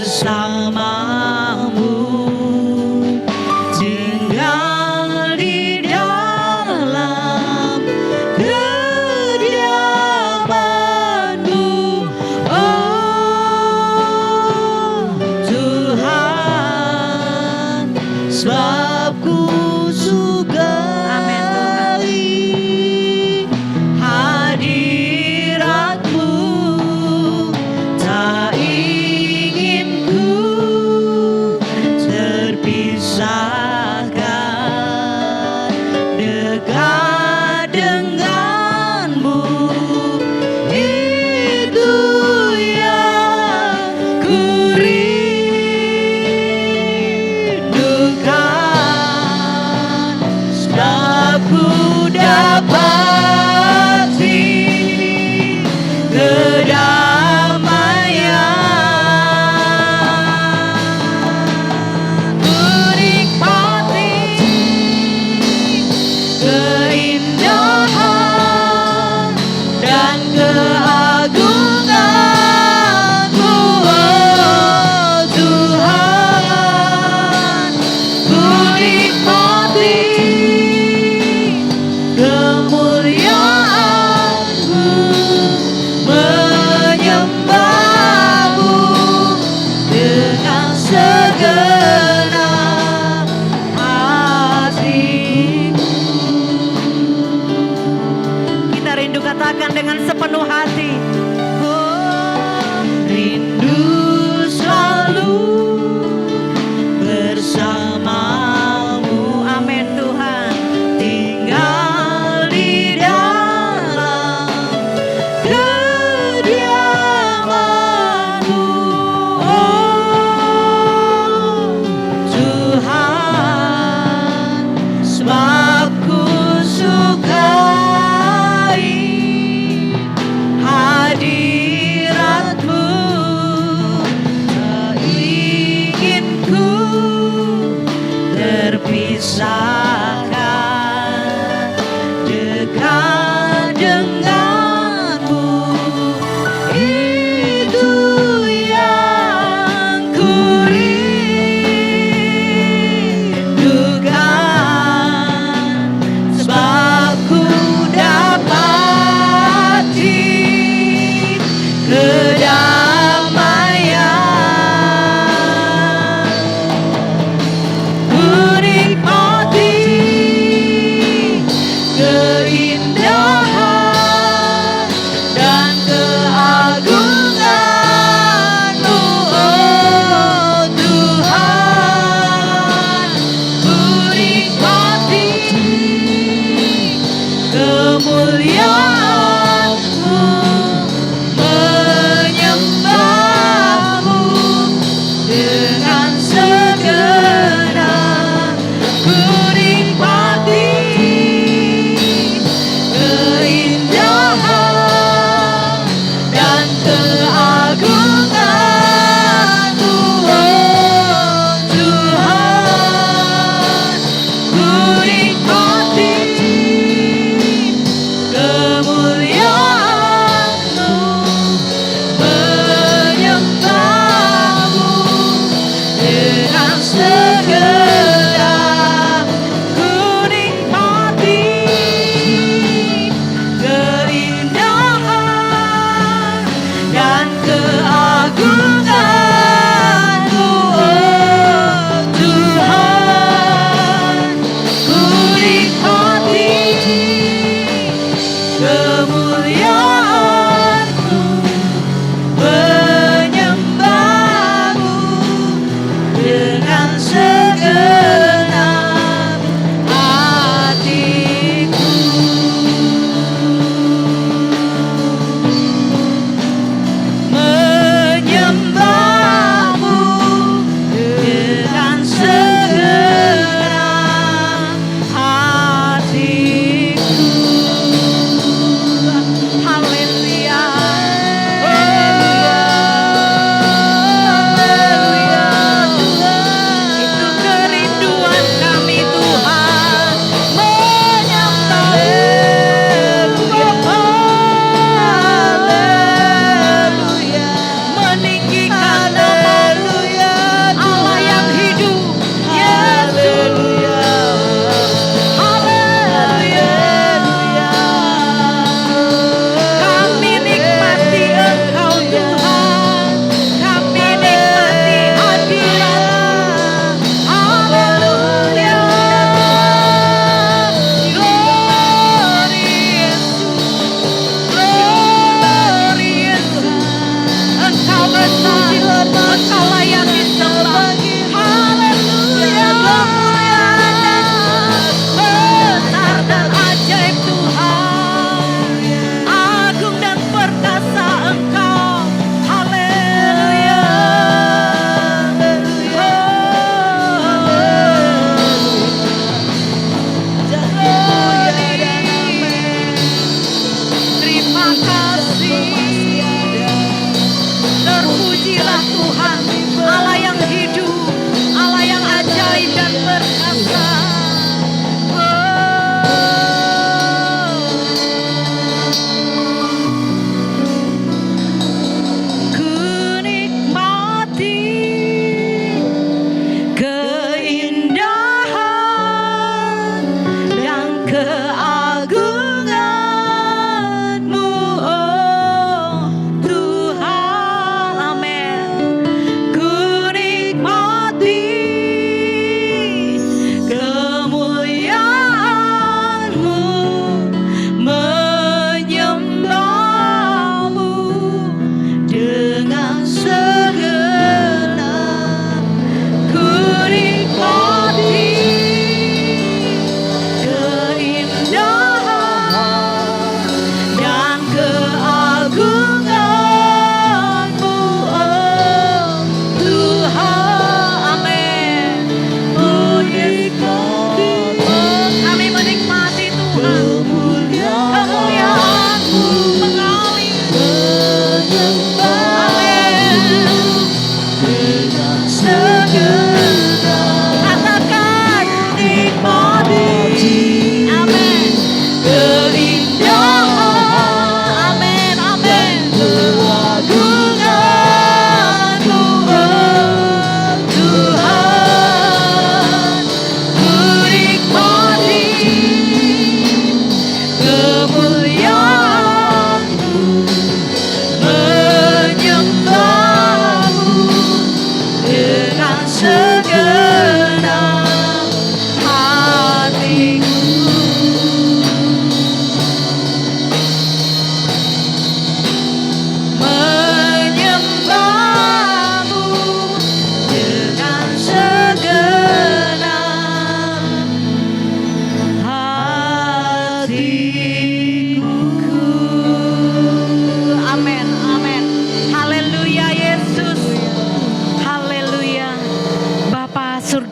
bersamamu, tinggal di dalam kediaman-Mu, oh Tuhan, sebab ku sukai hadirat-Mu, tak ingin ku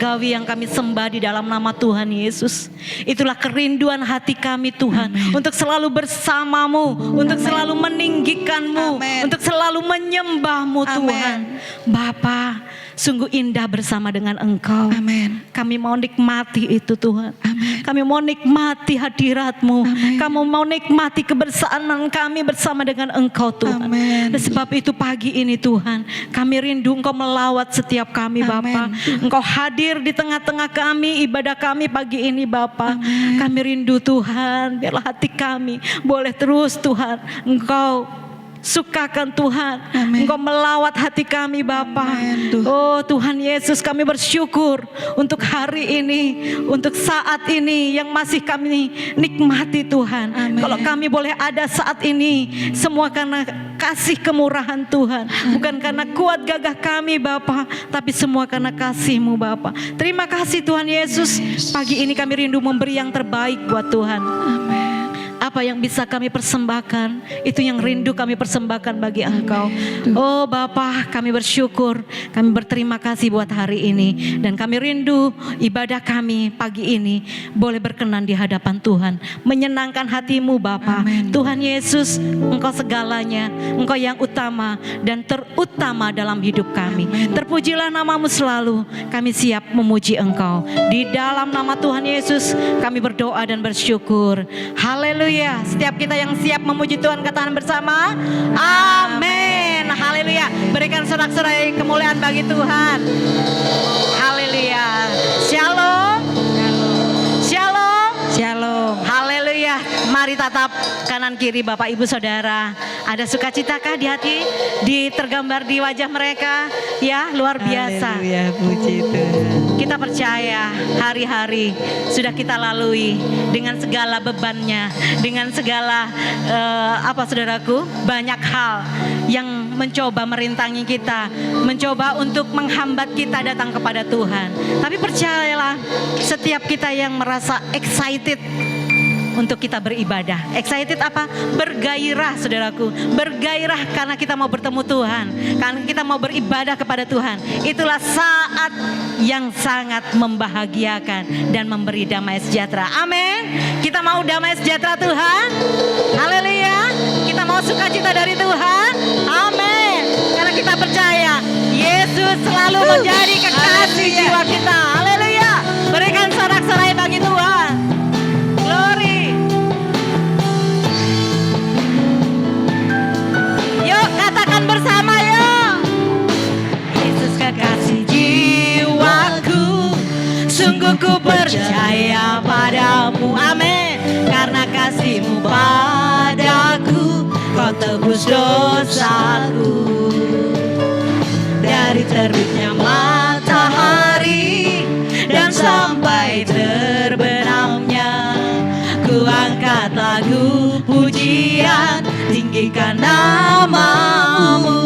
surgawi yang kami sembah di dalam nama Tuhan Yesus. Itulah kerinduan hati kami Tuhan. Amen. Untuk selalu bersamamu, untuk selalu meninggikanmu, Amen. untuk selalu menyembahmu Tuhan. Bapa, sungguh indah bersama dengan Engkau. Amin. Kami mau nikmati itu Tuhan. Amin. Kami mau nikmati hadirat-Mu. Amin. Kami mau nikmati kebersamaan kami bersama dengan Engkau Tuhan. Amin. Dan sebab itu pagi ini Tuhan, kami rindu Engkau melawat setiap kami Bapa. Engkau hadir di tengah-tengah kami, ibadah kami pagi ini Bapa. Amin. Kami rindu Tuhan, biarlah hati kami boleh terus Tuhan Engkau sukakan Tuhan. Amin. Engkau melawat hati kami Bapa. Amin, Tuhan. Oh Tuhan Yesus, kami bersyukur untuk hari ini, untuk saat ini yang masih kami nikmati Tuhan. Amin. Kalau kami boleh ada saat ini, semua karena kasih kemurahan Tuhan. Bukan karena kuat gagah kami Bapa, tapi semua karena kasih-Mu Bapa. Terima kasih Tuhan Yesus. Pagi ini kami rindu memberi yang terbaik buat Tuhan. Amin. Apa yang bisa kami persembahkan, itu yang rindu kami persembahkan bagi Engkau. Oh Bapa, kami bersyukur, kami berterima kasih buat hari ini. Dan kami rindu ibadah kami pagi ini boleh berkenan di hadapan Tuhan, menyenangkan hati-Mu Bapa. Amin. Tuhan Yesus, Engkau segalanya, Engkau yang utama dan terutama dalam hidup kami. Terpujilah nama-Mu selalu, kami siap memuji Engkau. Di dalam nama Tuhan Yesus kami berdoa dan bersyukur. Haleluya. Setiap kita yang siap memuji Tuhan, katakan bersama amin. Haleluya. Berikan sorak-sorai kemuliaan bagi Tuhan. Haleluya. Shalom. Shalom. Shalom. Haleluya. Mari tatap kanan kiri Bapak Ibu Saudara. Ada sukacitakah di hati? Tergambar di wajah mereka? Ya, luar biasa. Haleluya, puji Tuhan. Kita percaya hari-hari sudah kita lalui dengan segala bebannya, dengan segala saudaraku, banyak hal yang mencoba merintangi kita, mencoba untuk menghambat kita datang kepada Tuhan. Tapi percayalah, setiap kita yang merasa excited untuk kita beribadah. Excited apa? Bergairah saudaraku. Bergairah karena kita mau bertemu Tuhan. Karena kita mau beribadah kepada Tuhan. Itulah saat yang sangat membahagiakan dan memberi damai sejahtera. Amin. Kita mau damai sejahtera Tuhan. Haleluya. Kita mau sukacita dari Tuhan. Amin. Karena kita percaya Yesus selalu menjadi kekasih jiwa kita. Haleluya. Berikan sorak-sorai bagi Tuhan. Glory. Yuk katakan bersama yuk. Yesus kekasih jiwaku, sungguh ku percaya padamu. Amin. Karena kasih-Mu padaku, Kau tebus dosaku. Dari terbitnya matahari dan sampai terbenamnya, ku angkat lagu pujian, tinggikan nama-Mu.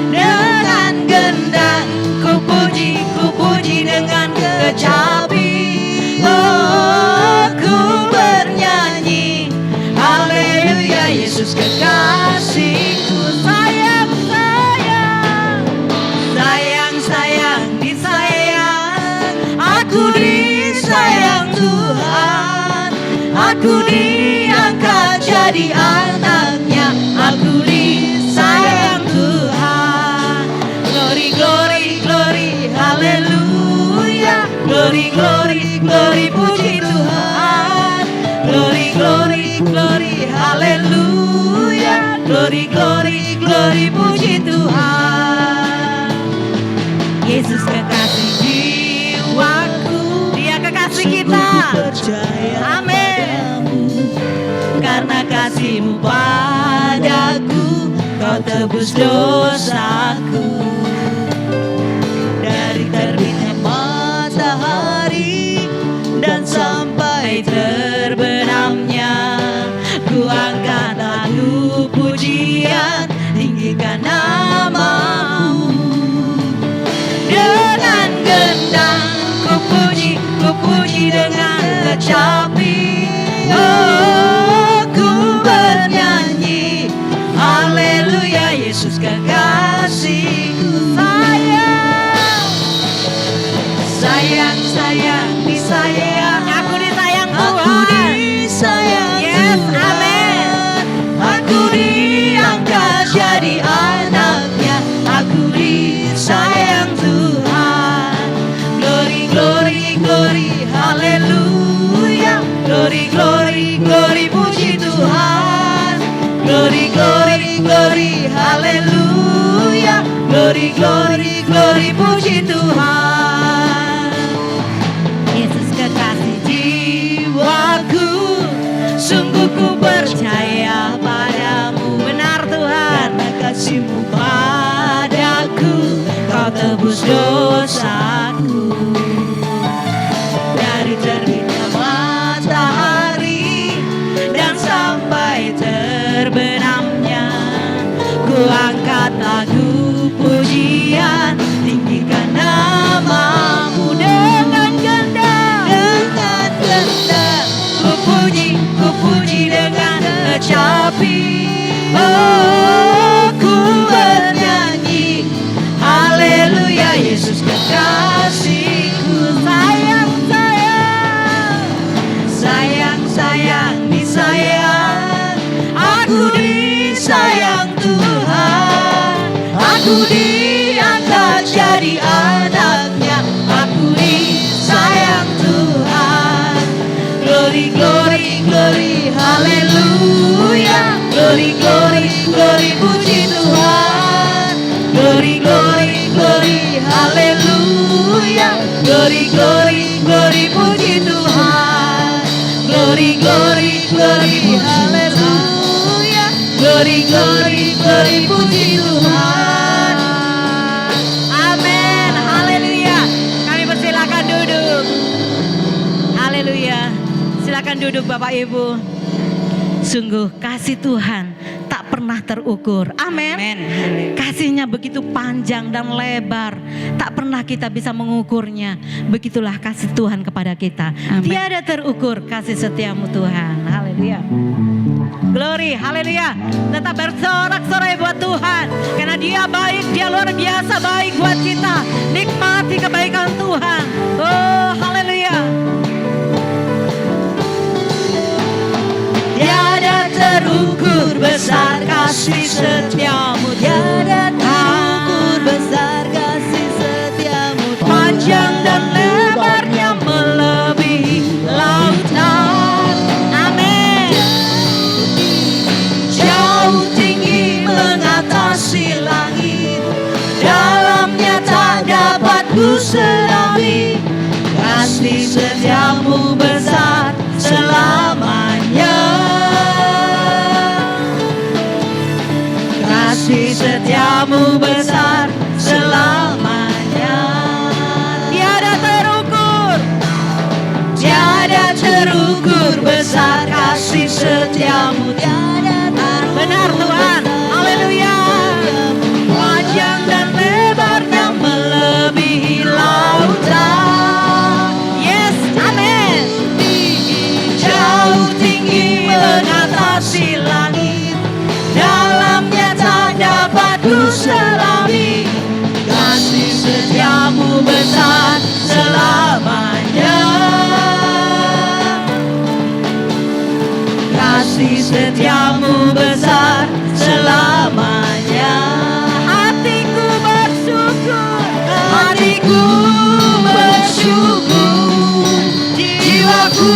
Dengan gendang ku puji dengan kecapi. Oh, ku bernyanyi haleluya. Yesus kekasihku, sayang, sayang, sayang, sayang, disayang. Aku disayang Tuhan, aku diangkat jadi anaknya, aku disayang Tuhan. Glory, glory, glory, haleluya. Glory, glory, glory, puji Tuhan. Glory, glory, glory, haleluya. Glory, glory, glory, puji Tuhan. Yesus kekasih jiwaku, Dia kekasih kita. Amin. Karena kasih-Mu padaku, Kau tebus dosaku. Dari terbitnya matahari dan sampai terbenamnya, ku angkat lagu pujian, tinggikan nama-Mu. Dengan gendang ku puji dengan kecapi. Oh, ku bernyanyi haleluya. Yesus kekasihku, sayang, disayang, Aku disayang aku Tuhan. disayang Yes, Tuhan. amin. Aku diangkat jadi anaknya, aku disayang Tuhan. Glory, glory, glory, haleluya. Glory, glory, glory, puji Tuhan. Glory, glory, glory, haleluya. Glory, glory, glory, puji Tuhan. Yesus kekasih Jiwaku, sungguh ku percaya padamu. benar Tuhan. Karena kasih-Mu padaku, Kau tebus dosaku. Dari terbitnya matahari dan sampai terbenamnya, ku angkat lagu pujian, tinggikan namamu dengan gendang. Dengan gendang ku puji dengan kecapi. Oh, ku bernyanyi haleluya, Yesus kekasihku. Sayang, sayang, sayang, sayang, disayang. Aku disayang Tuhan. Aku diangkat jadi anaknya, aku disayang Tuhan. Glory, glory, glory, haleluya. Glory, glory, glory, puji Tuhan. Glory, glory, glory, haleluya. Glory, glory, glory, puji Tuhan. Glory, glory, glory, haleluya. Glory, glory, glory, puji Tuhan. Amin. Haleluya. Kami persilakan duduk. Haleluya. Silakan duduk Bapak Ibu. Sungguh kasih Tuhan tak pernah terukur. Amin. Kasihnya begitu panjang dan lebar, tak pernah kita bisa mengukurnya. Begitulah kasih Tuhan kepada kita. Amin. Tiada terukur kasih setiamu Tuhan. Haleluya. Glory, haleluya. Tetap bersorak-sorai buat Tuhan, karena Dia baik, Dia luar biasa baik buat kita. Nikmati kebaikan Tuhan. Oh, haleluya. Tiada terukur besar kasih setiamu, tiada terukur besar kasih setiamu. Panjang dan lebarnya melebihi lautan. Amin. Jauh tinggi mengatasi langit, dalamnya tak dapat ku selami. Kasih setiamu besar selamanya. Kasih setiamu besar selamanya. Tiada terukur. Tiada terukur besar kasih setiamu, tiada terukur. Benar Tuhan. Haleluya. Panjang dan lebarnya melebihi lautan. Yes, amin. Jauh tinggi mengatasi langit, dalamnya tak dapat ku selami. Kasih setiamu besar selamanya. Kasih setiamu besar selamanya. Hatiku bersyukur. Hatiku bersyukur, jiwaku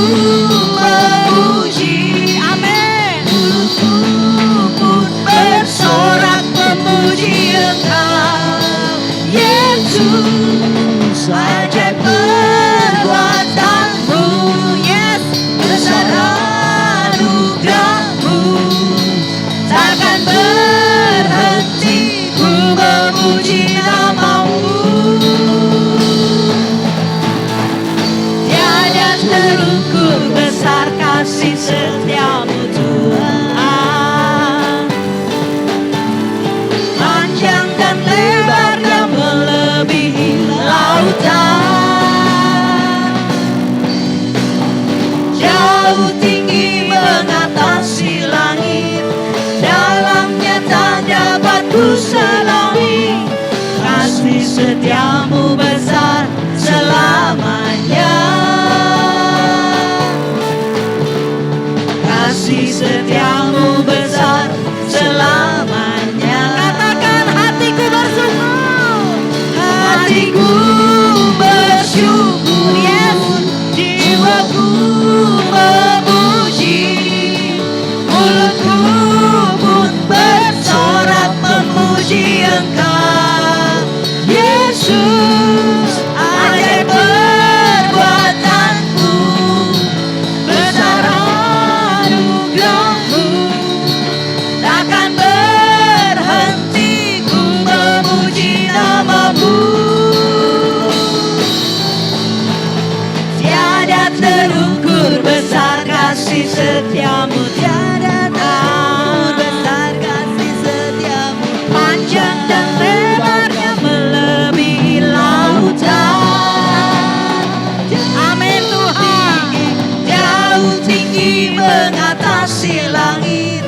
memuji. Amin. Tubuhku pun bersorak memuji Engkau, Yesus. Ajaib perbuatanmu, Yes. besar anugerahmu, takkan berhenti ku memuji namamu. Tiada terukur besar kasih setiamu Tuhan. Panjang dan lebarnya melebihi lautan. Jauh tinggi mengatasi langit, dalamnya tak dapat ku selami. Kasih setiamu besar selamanya. setiamu besar selamanya. Katakan hatiku bersyukur. Hatiku bersyukur, Yes. jiwaku memuji, mulutku pun bersorak memuji Engkau, Yesus. Ajaib perbuatanmu, besar anugerahmu, takkan berhenti ku memuji namamu. Tiada terukur besar kasih setiamu, tiada terukur besar kasih setiamu, panjang dan lebarnya melebihi lautan. Amin Tuhan. Jauh tinggi mengatasi langit,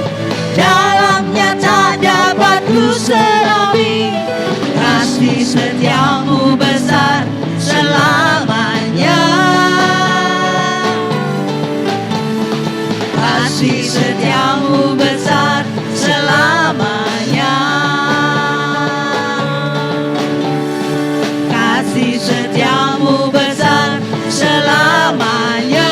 dalamnya tak dapat ku selami. Kasih setiamu besar selamanya. Kasih setiamu besar selamanya. Kasih setiamu besar selamanya.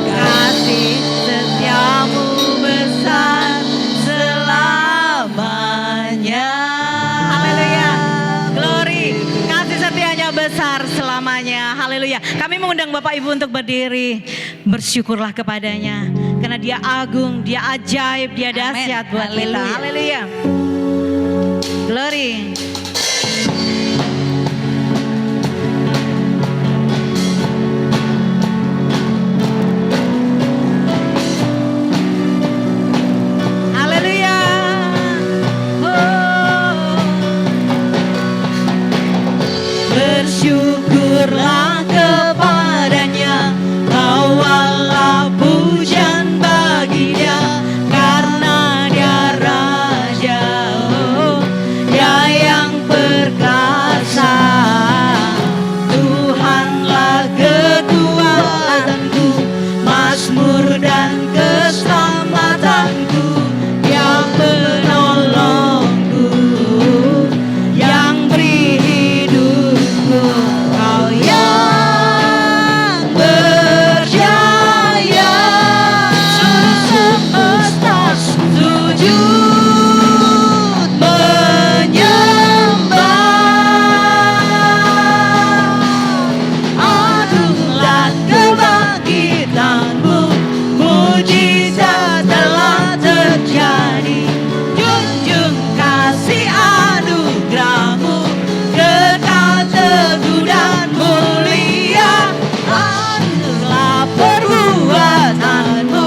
Kasih setiamu besar selamanya. Haleluya. Glory. Kasih setianya besar selamanya. Haleluya. Kami mengundang Bapak Ibu untuk berdiri. Bersyukurlah kepadanya. Karena dia agung, dia ajaib, dia dahsyat buat kita. Haleluya. Haleluya. Glory. Haleluya. Oh. Bersyukurlah kepadanya, bawalah pujian baginya, karena dia Raja, oh, dia yang perkasa. Tuhanlah kekuatanku, mazmur dan keselamatanku, dia penolongku, yang beri hidupku. Kau yang berjaya, seluruh semesta sujud menyembah. Agunglah kebangkitanmu, mujizat telah terjadi. Junjung kasih anugerahmu, kekal teguh dan mulia. Agunglah perbuatanmu,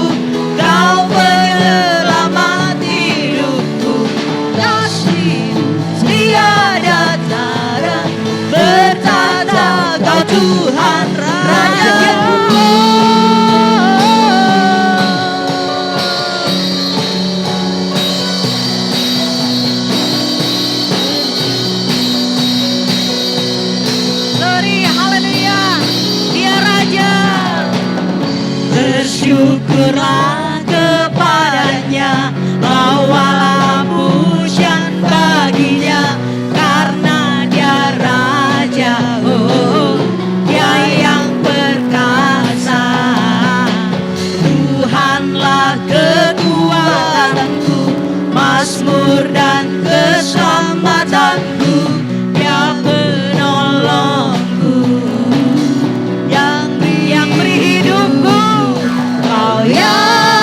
kau penyelamat hidupku. Kasihmu tiada tara, bertata kau Tuhan Raja. Glory. Haleluya. Dia Raja. Bersyukurlah kepadanya, bawalah pujian baginya, karena dia Raja, oh, dia yang perkasa. Tuhanlah kekuatanku, mazmur dan keselamatanku, dia penolongku, yang beri hidupku. Kau yang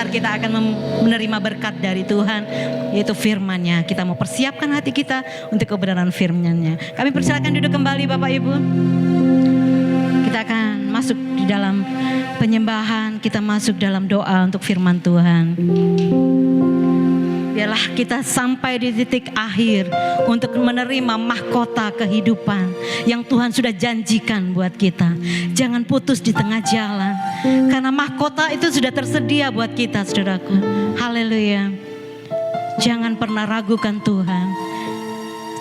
sebentar kita akan menerima berkat dari Tuhan, yaitu firman-Nya. Kita mau persiapkan hati kita untuk kebenaran firman-Nya. Kami persilakan duduk kembali Bapak Ibu. Kita akan masuk di dalam penyembahan, kita masuk dalam doa untuk firman Tuhan. Biarlah kita sampai di titik akhir untuk menerima mahkota kehidupan yang Tuhan sudah janjikan buat kita. Jangan putus di tengah jalan, karena mahkota itu sudah tersedia buat kita, saudaraku. Haleluya. Jangan pernah ragukan Tuhan.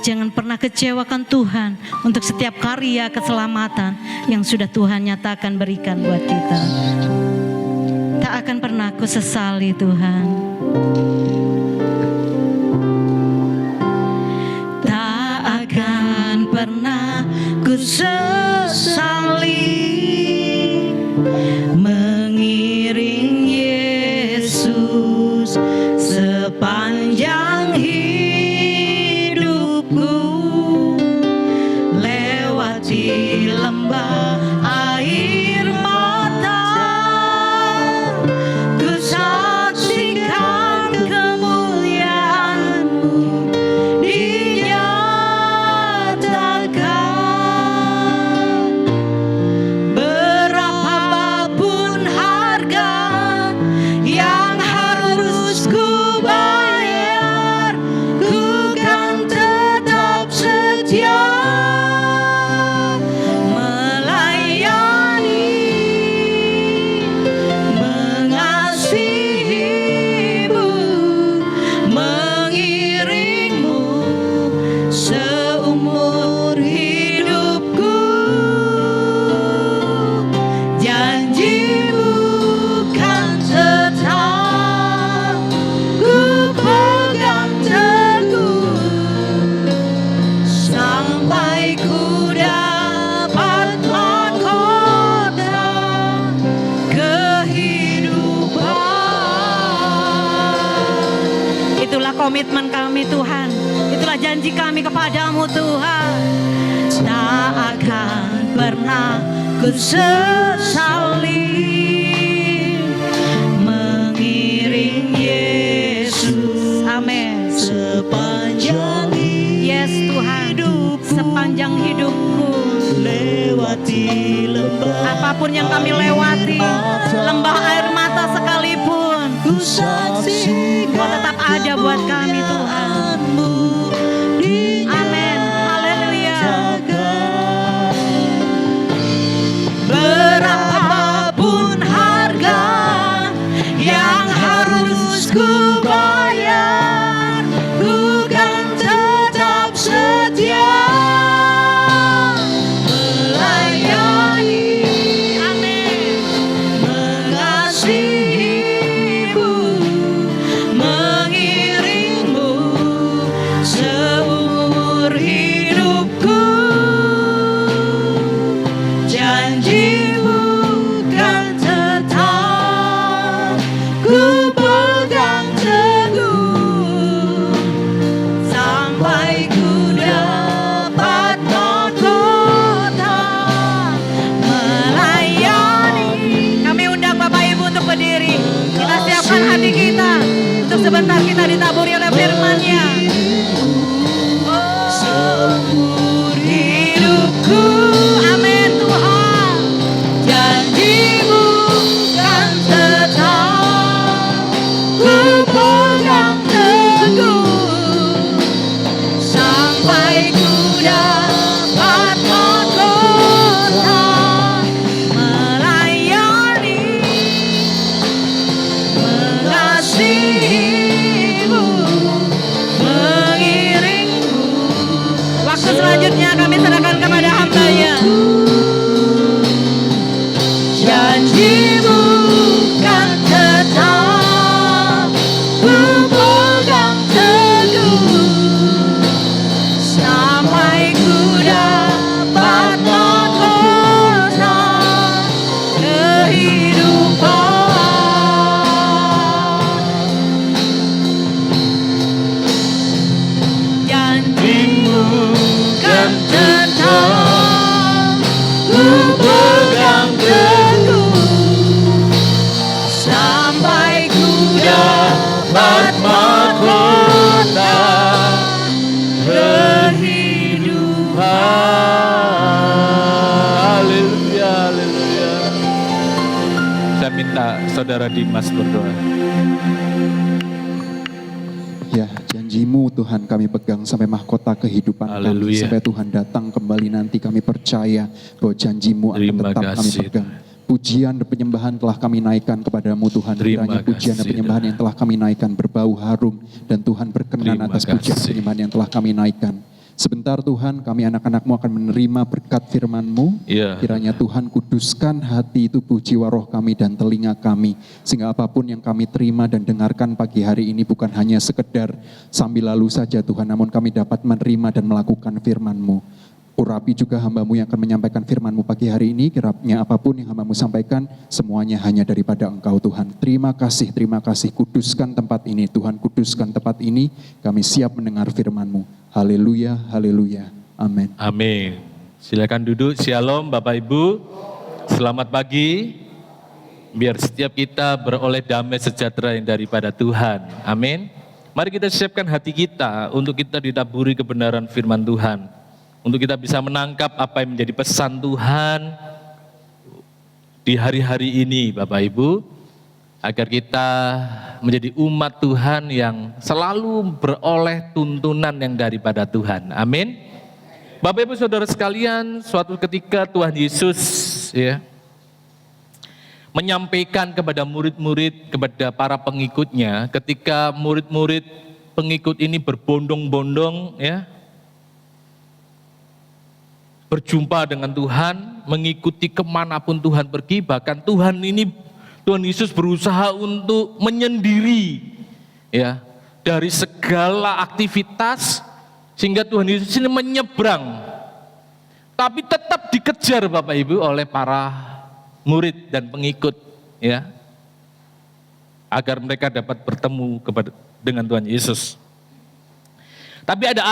Jangan pernah kecewakan Tuhan untuk setiap karya keselamatan yang sudah Tuhan nyatakan berikan buat kita. Tak akan pernah ku sesali Tuhan. Pernah ku sesali mengiring Yesus sepanjang hidupku, lewati lembah air mata, ku saksikan kemuliaan-Mu komitmen kami Tuhan. Itulah janji kami kepadamu Tuhan. Tak akan pernah ku sesali mengiring Yesus. Amin. Sepanjang yes Tuhan, sepanjang hidupku, lewati lembah apapun yang kami lewati, lembah air mata sekalipun, ku saksikan Kau tetap ada buat kami Tuhan. Amin. Haleluya. Berapapun harga yang harus ku bayar, ku kan tetap setia melayani. Amin. Mengasihimu, mengiringmu minta Saudara Dimas berdoa. Ya, janji-Mu Tuhan kami pegang sampai mahkota kehidupan kami. Haleluya. Sampai Tuhan datang kembali nanti kami percaya bahwa janji-Mu akan Terima tetap kami kasih, pegang. Pujian dan penyembahan telah kami naikkan kepadamu Tuhan. Terima Kiranya pujian dan kasih, penyembahan yang telah kami naikkan berbau harum. Dan Tuhan berkenan Terima atas pujian dan kasih. penyembahan yang telah kami naikkan. Sebentar Tuhan, kami anak-anak-Mu akan menerima berkat firman-Mu. Ya. Kiranya Tuhan kuduskan hati, tubuh, jiwa, roh kami dan telinga kami. Sehingga apapun yang kami terima dan dengarkan pagi hari ini bukan hanya sekedar sambil lalu saja Tuhan. Namun kami dapat menerima dan melakukan firman-Mu. Urapi juga hamba-Mu yang akan menyampaikan firman-Mu pagi hari ini. Kiranya apapun yang hamba-Mu sampaikan, semuanya hanya daripada Engkau Tuhan. Terima kasih, kuduskan tempat ini. Tuhan kuduskan tempat ini, kami siap mendengar firman-Mu. Haleluya, haleluya, amin. Amin. Silakan duduk. Shalom Bapak Ibu. Selamat pagi. Biar setiap kita beroleh damai sejahtera yang daripada Tuhan. Amin. Mari kita siapkan hati kita untuk kita ditaburi kebenaran firman Tuhan. Untuk kita bisa menangkap apa yang menjadi pesan Tuhan di hari-hari ini Bapak Ibu. Agar kita menjadi umat Tuhan yang selalu beroleh tuntunan yang daripada Tuhan. Amin. Bapak Ibu Saudara sekalian, suatu ketika Tuhan Yesus menyampaikan kepada murid-murid, kepada para pengikutnya, ketika murid-murid pengikut ini berbondong-bondong berjumpa dengan Tuhan, mengikuti kemanapun Tuhan pergi, bahkan Tuhan Yesus berusaha untuk menyendiri dari segala aktivitas sehingga Tuhan Yesus ini menyeberang. Tapi tetap dikejar Bapak Ibu oleh para murid dan pengikut agar mereka dapat bertemu dengan Tuhan Yesus. Tapi ada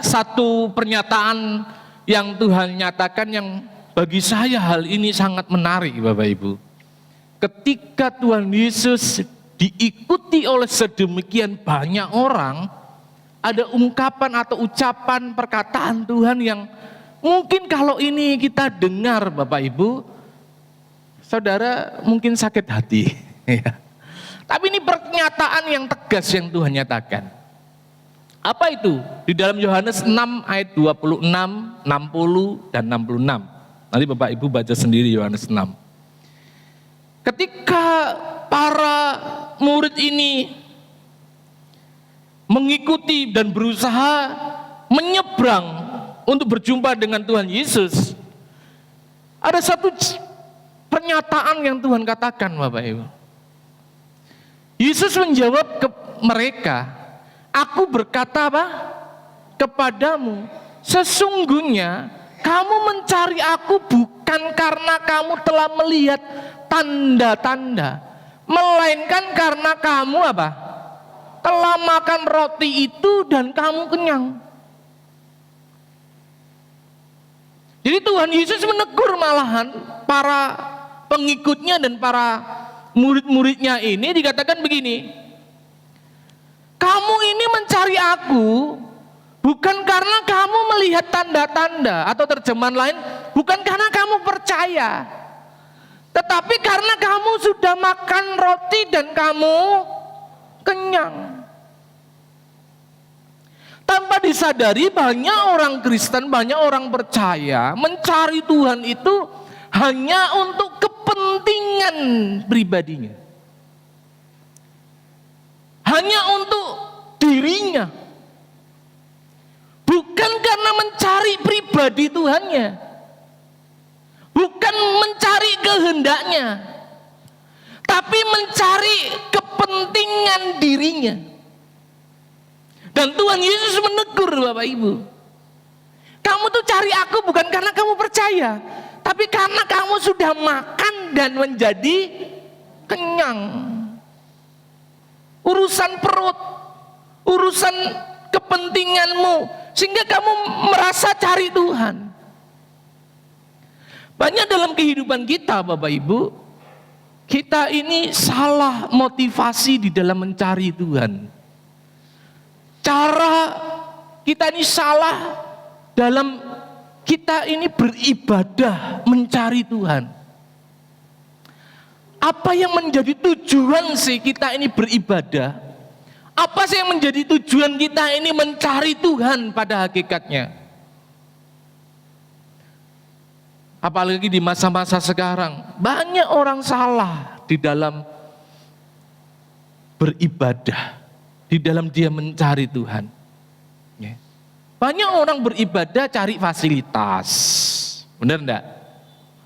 satu pernyataan yang Tuhan nyatakan yang bagi saya hal ini sangat menarik Bapak Ibu. Ketika Tuhan Yesus diikuti oleh sedemikian banyak orang, ada ungkapan atau ucapan perkataan Tuhan yang mungkin kalau ini kita dengar Bapak Ibu, saudara mungkin sakit hati. Tapi ini pernyataan yang tegas yang Tuhan nyatakan. Apa itu? Di dalam Yohanes 6 ayat 26, 60, dan 66. Nanti Bapak Ibu baca sendiri Yohanes 6. Ketika para murid ini mengikuti dan berusaha menyeberang untuk berjumpa dengan Tuhan Yesus, ada satu pernyataan yang Tuhan katakan Bapak Ibu. Yesus menjawab ke mereka, "Aku berkata apa? Kepadamu, sesungguhnya kamu mencari aku bukan karena kamu telah melihat tanda-tanda, melainkan karena kamu apa? Telah makan roti itu dan kamu kenyang." Jadi Tuhan Yesus menegur malahan para pengikutnya dan para murid-muridnya ini, dikatakan begini, "Kamu ini mencari aku bukan karena kamu melihat tanda-tanda," atau terjemahan lain, bukan karena kamu percaya, tetapi karena kamu sudah makan roti dan kamu kenyang. Tanpa disadari banyak orang Kristen, banyak orang percaya mencari Tuhan itu hanya untuk kepentingan pribadinya. Hanya untuk dirinya. Bukan karena mencari pribadi Tuhannya. Bukan mencari kehendaknya, tapi mencari kepentingan dirinya. Dan Tuhan Yesus menegur Bapak Ibu, kamu tuh cari aku bukan karena kamu percaya, tapi karena kamu sudah makan dan menjadi kenyang. Urusan perut, urusan kepentinganmu, sehingga kamu merasa cari Tuhan. Banyak dalam kehidupan kita Bapak Ibu, kita ini salah motivasi di dalam mencari Tuhan. Cara kita ini salah dalam kita ini beribadah mencari Tuhan. Apa yang menjadi tujuan sih kita ini beribadah? Apa sih yang menjadi tujuan kita ini mencari Tuhan pada hakikatnya? Apalagi di masa-masa sekarang, banyak orang salah di dalam beribadah, di dalam dia mencari Tuhan. Ya. Banyak orang beribadah cari fasilitas, benar enggak?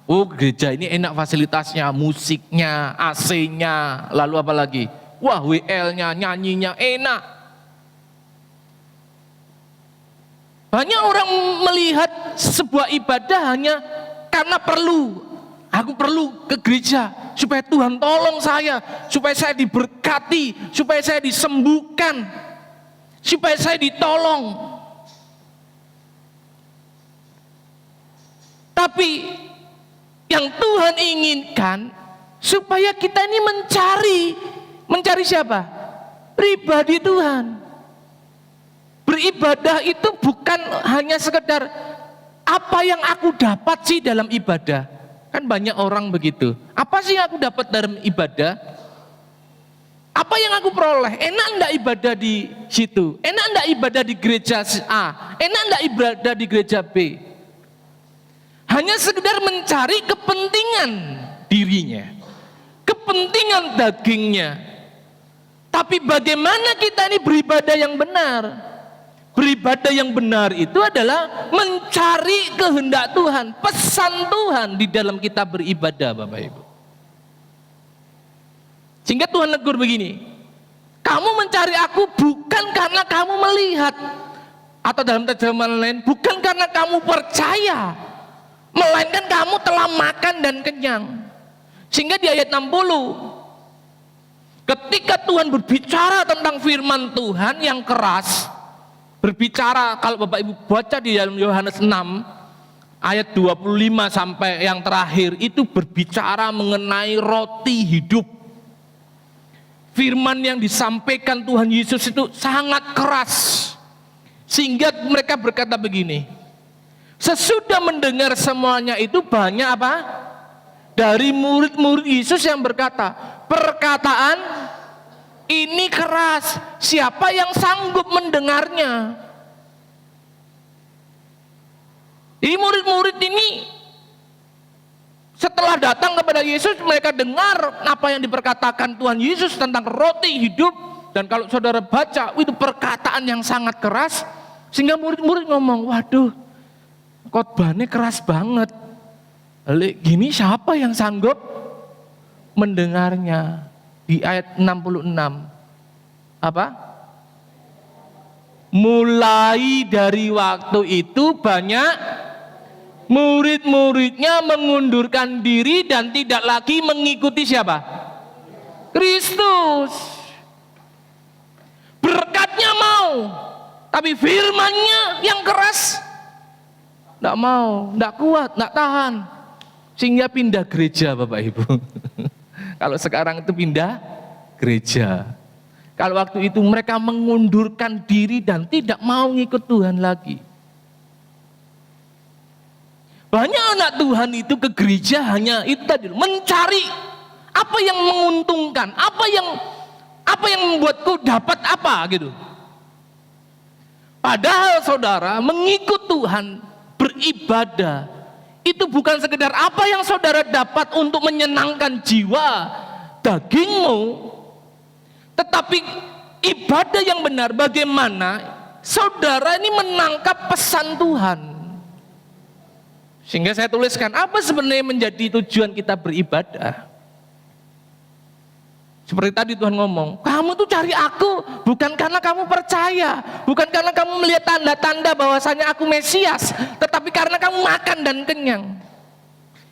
Oh, gereja ini enak fasilitasnya, musiknya, AC-nya, lalu apa lagi? Wah, WL-nya, nyanyinya enak. Banyak orang melihat sebuah ibadah hanya karena perlu. Aku perlu ke gereja supaya Tuhan tolong saya, supaya saya diberkati, supaya saya disembuhkan, supaya saya ditolong. Tapi yang Tuhan inginkan supaya kita ini mencari siapa? Pribadi Tuhan. Beribadah itu bukan hanya sekedar apa yang aku dapat sih dalam ibadah. Kan banyak orang begitu. Apa sih yang aku dapat dalam ibadah? Apa yang aku peroleh? Enak enggak ibadah di situ? Enak enggak ibadah di gereja A? Enak enggak ibadah di gereja B? Hanya sekedar mencari kepentingan dirinya, kepentingan dagingnya. Tapi bagaimana kita ini beribadah yang benar? Beribadah yang benar itu adalah mencari kehendak Tuhan, pesan Tuhan di dalam kita beribadah, Bapak Ibu. Sehingga Tuhan negur begini, kamu mencari aku bukan karena kamu melihat, atau dalam terjemahan lain, bukan karena kamu percaya, melainkan kamu telah makan dan kenyang. Sehingga di ayat 60, ketika Tuhan berbicara tentang firman Tuhan yang keras, berbicara, kalau Bapak Ibu baca di dalam Yohanes 6 ayat 25 sampai yang terakhir, itu berbicara mengenai roti hidup. Firman yang disampaikan Tuhan Yesus itu sangat keras, sehingga mereka berkata begini, sesudah mendengar semuanya itu banyak apa? Dari murid-murid Yesus yang berkata, perkataan ini keras, siapa yang sanggup mendengarnya? Ini murid-murid ini setelah datang kepada Yesus, mereka dengar apa yang diperkatakan Tuhan Yesus tentang roti hidup. Dan kalau saudara baca, itu perkataan yang sangat keras, sehingga murid-murid ngomong, waduh, khotbahnya keras banget. Gini siapa yang sanggup mendengarnya? Di ayat 66 apa? Mulai dari waktu itu banyak murid-muridnya mengundurkan diri dan tidak lagi mengikuti siapa? Kristus. Berkatnya mau, tapi firmannya yang keras tidak mau, tidak kuat, tidak tahan, sehingga pindah gereja, Bapak Ibu. Kalau sekarang itu pindah gereja. Kalau waktu itu mereka mengundurkan diri dan tidak mau ngikut Tuhan lagi. Banyak anak Tuhan itu ke gereja hanya itu tadi, mencari apa yang menguntungkan, apa yang membuatku dapat apa gitu. Padahal saudara, mengikut Tuhan, beribadah itu bukan sekedar apa yang saudara dapat untuk menyenangkan jiwa dagingmu, tetapi ibadah yang benar bagaimana saudara ini menangkap pesan Tuhan. Sehingga saya tuliskan apa sebenarnya menjadi tujuan kita beribadah. Seperti tadi Tuhan ngomong, kamu tuh cari aku bukan karena kamu percaya, bukan karena kamu melihat tanda-tanda bahwasanya aku Mesias, tetapi karena kamu makan dan kenyang.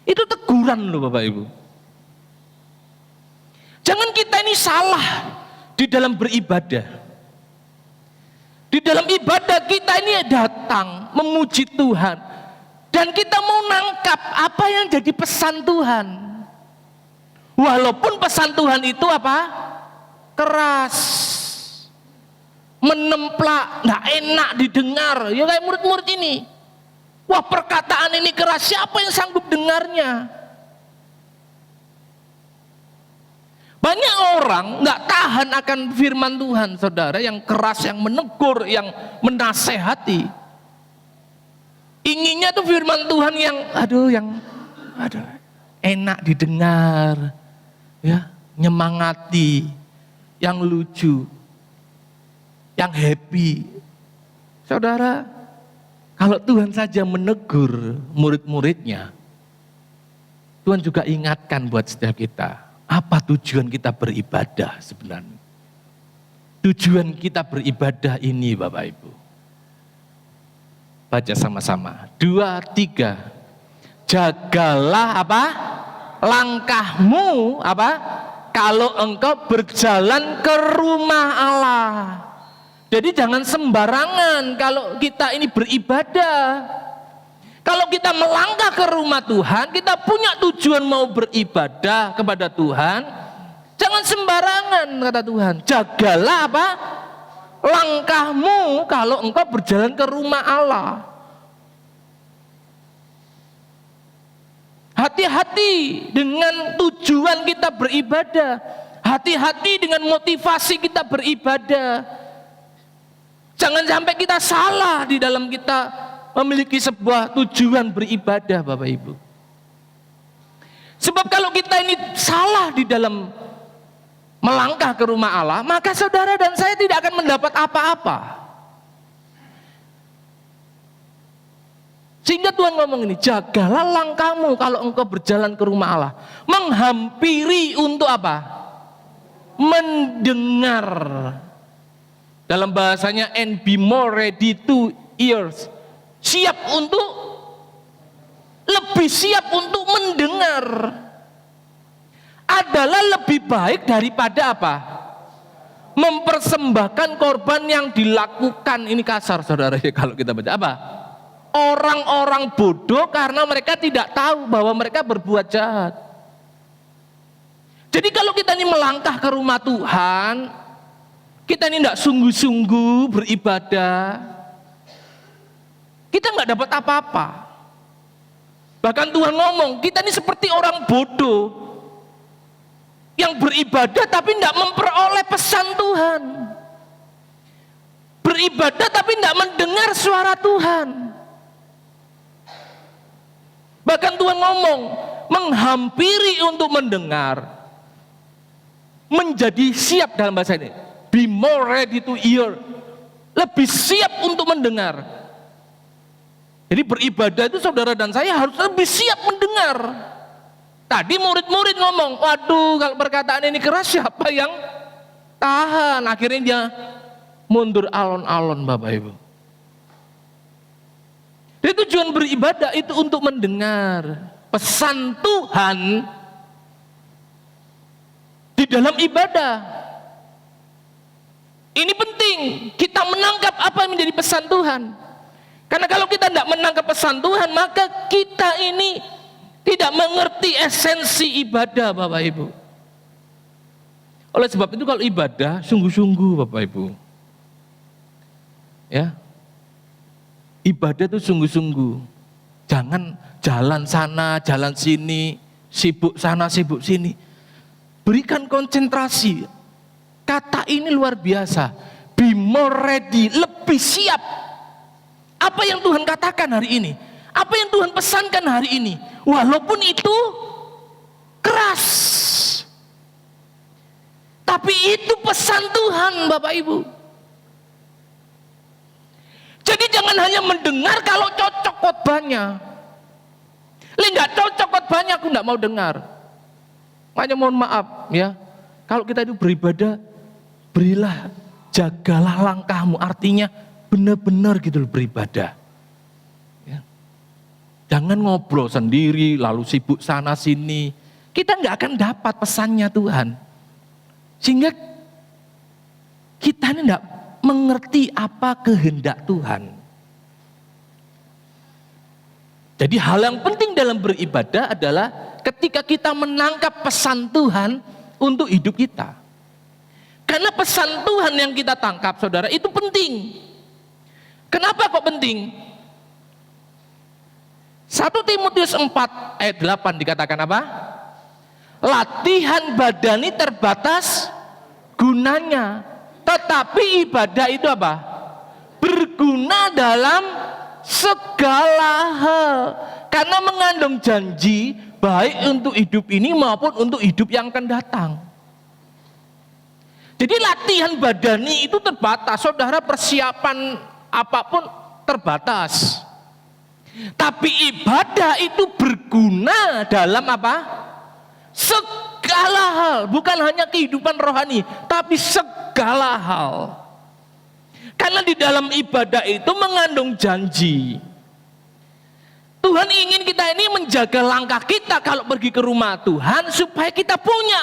Itu teguran loh Bapak Ibu. Jangan kita ini salah di dalam beribadah. Di dalam ibadah kita ini datang memuji Tuhan, dan kita mau nangkap apa yang jadi pesan Tuhan. Walaupun pesan Tuhan itu apa? Keras, menemplak, nggak enak didengar. Ya kayak murid-murid ini. Wah, perkataan ini keras, siapa yang sanggup dengarnya? Banyak orang nggak tahan akan firman Tuhan, saudara, yang keras, yang menegur, yang menasehati. Inginnya tuh firman Tuhan yang enak didengar, ya, nyemangati, yang lucu, yang happy. Saudara, kalau Tuhan saja menegur murid-muridnya, Tuhan juga ingatkan buat setiap kita. Apa tujuan kita beribadah sebenarnya? Tujuan kita beribadah ini, Bapak Ibu. Baca sama-sama. 2, 3. Jagalah apa? Langkahmu apa? Kalau engkau berjalan ke rumah Allah. Jadi jangan sembarangan kalau kita ini beribadah. Kalau kita melangkah ke rumah Tuhan, kita punya tujuan mau beribadah kepada Tuhan, jangan sembarangan, kata Tuhan. Jagalah apa? Langkahmu kalau engkau berjalan ke rumah Allah. Hati-hati dengan tujuan kita beribadah. Hati-hati dengan motivasi kita beribadah. Jangan sampai kita salah di dalam kita memiliki sebuah tujuan beribadah, Bapak Ibu. Sebab kalau kita ini salah di dalam melangkah ke rumah Allah, maka saudara dan saya tidak akan mendapat apa-apa. Sehingga Tuhan ngomong ini, jagalah langkahmu kalau engkau berjalan ke rumah Allah. Menghampiri untuk apa? Mendengar. Dalam bahasanya, and be more ready to hear. Siap untuk, lebih siap untuk mendengar. Adalah lebih baik daripada apa? Mempersembahkan korban yang dilakukan. Ini kasar, saudara, kalau kita baca apa? Orang-orang bodoh karena mereka tidak tahu bahwa mereka berbuat jahat. Jadi kalau kita ini melangkah ke rumah Tuhan, kita ini tidak sungguh-sungguh beribadah, kita nggak dapat apa-apa. Bahkan Tuhan ngomong, kita ini seperti orang bodoh yang beribadah tapi tidak memperoleh pesan Tuhan. Beribadah tapi tidak mendengar suara Tuhan. Bahkan Tuhan ngomong, menghampiri untuk mendengar, menjadi siap dalam bahasa ini. Be more ready to hear. Lebih siap untuk mendengar. Jadi beribadah itu saudara dan saya harus lebih siap mendengar. Tadi murid-murid ngomong, waduh kalau perkataan ini keras siapa yang tahan? Akhirnya dia mundur alon-alon, Bapak Ibu. Jadi tujuan beribadah itu untuk mendengar pesan Tuhan di dalam ibadah. Ini penting, kita menangkap apa yang menjadi pesan Tuhan. Karena kalau kita tidak menangkap pesan Tuhan, maka kita ini tidak mengerti esensi ibadah, Bapak Ibu. Oleh sebab itu kalau ibadah, sungguh-sungguh, Bapak Ibu. Ya, ibadah itu sungguh-sungguh. Jangan jalan sana, jalan sini, sibuk sana, sibuk sini. Berikan konsentrasi. Kata ini luar biasa. Be more ready, lebih siap. Apa yang Tuhan katakan hari ini? Apa yang Tuhan pesankan hari ini? Walaupun itu keras. Tapi itu pesan Tuhan, Bapak Ibu. Jadi jangan hanya mendengar kalau cocok khotbahnya. Enggak cocok khotbahnya, aku enggak mau dengar. Makanya mohon maaf ya. Kalau kita itu beribadah, berilah, jagalah langkahmu. Artinya benar-benar gitu loh beribadah. Ya. Jangan ngobrol sendiri, lalu sibuk sana sini. Kita nggak akan dapat pesannya Tuhan. Sehingga kita ini nggak mengerti apa kehendak Tuhan. Jadi hal yang penting dalam beribadah adalah ketika kita menangkap pesan Tuhan untuk hidup kita. Karena pesan Tuhan yang kita tangkap, saudara, itu penting. Kenapa kok penting? 1 Timotius 4 ayat 8 dikatakan apa? latihan badani terbatas gunanya, tetapi ibadah itu apa? Berguna dalam segala hal, karena mengandung janji baik untuk hidup ini maupun untuk hidup yang akan datang. Jadi latihan badani itu terbatas, saudara, persiapan apapun terbatas. Tapi ibadah itu berguna dalam apa? Segala hal, bukan hanya kehidupan rohani, tapi segala hal. Karena di dalam ibadah itu mengandung janji. Tuhan ingin kita ini menjaga langkah kita kalau pergi ke rumah Tuhan, supaya kita punya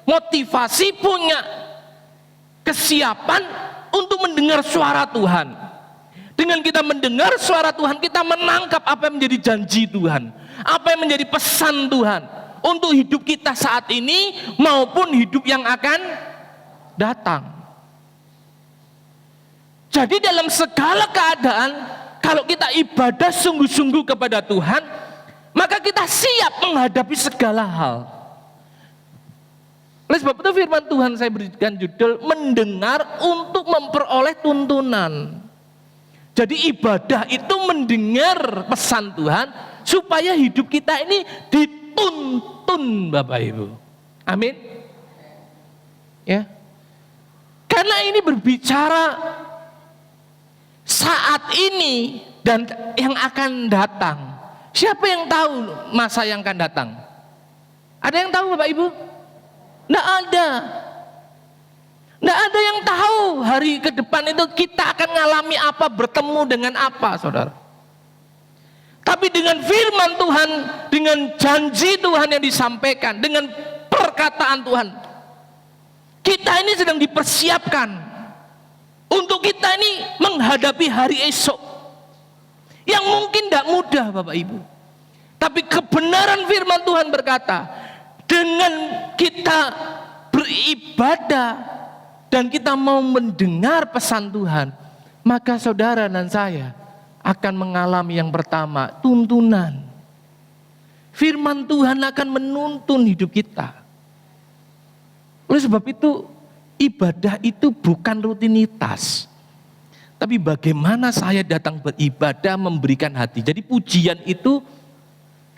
motivasi, punya kesiapan untuk mendengar suara Tuhan. Dengan kita mendengar suara Tuhan, kita menangkap apa yang menjadi janji Tuhan, apa yang menjadi pesan Tuhan untuk hidup kita saat ini maupun hidup yang akan datang. Jadi dalam segala keadaan, kalau kita ibadah sungguh-sungguh kepada Tuhan, maka kita siap menghadapi segala hal. Oleh sebab itu firman Tuhan saya berikan judul mendengar untuk memperoleh tuntunan. Jadi ibadah itu mendengar pesan Tuhan supaya hidup kita ini dituntun, Bapak Ibu. Amin. Ya. Karena ini berbicara saat ini dan yang akan datang. Siapa yang tahu masa yang akan datang? Ada yang tahu, Bapak Ibu? Tidak ada. Tidak ada yang tahu hari ke depan itu kita akan mengalami apa, bertemu dengan apa, saudara. Tapi dengan firman Tuhan, dengan janji Tuhan yang disampaikan, dengan perkataan Tuhan, kita ini sedang dipersiapkan untuk kita ini menghadapi hari esok yang mungkin tidak mudah, Bapak Ibu. Tapi kebenaran firman Tuhan berkata, dengan kita beribadah dan kita mau mendengar pesan Tuhan, maka saudara dan saya akan mengalami yang pertama, tuntunan. Firman Tuhan akan menuntun hidup kita. Oleh sebab itu, ibadah itu bukan rutinitas, tapi bagaimana saya datang beribadah, memberikan hati. Jadi pujian itu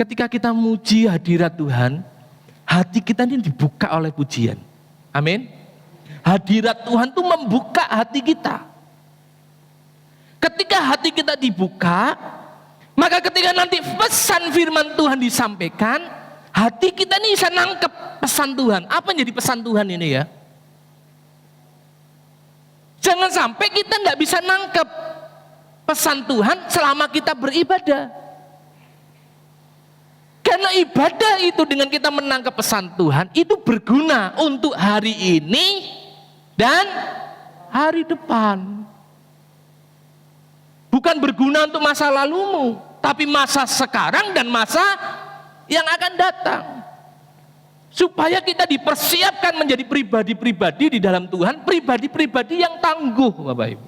ketika kita muji hadirat Tuhan, hati kita ini dibuka oleh pujian. Amin. Hadirat Tuhan itu membuka hati kita. Ketika hati kita dibuka, maka ketika nanti pesan firman Tuhan disampaikan, hati kita ini bisa nangkep pesan Tuhan. Apa yang jadi pesan Tuhan ini ya? Jangan sampai kita nggak bisa nangkep pesan Tuhan selama kita beribadah. Karena ibadah itu dengan kita menangkap pesan Tuhan itu berguna untuk hari ini dan hari depan. Bukan berguna untuk masa lalumu, tapi masa sekarang dan masa yang akan datang. Supaya kita dipersiapkan menjadi pribadi-pribadi di dalam Tuhan, pribadi-pribadi yang tangguh, Bapak Ibu.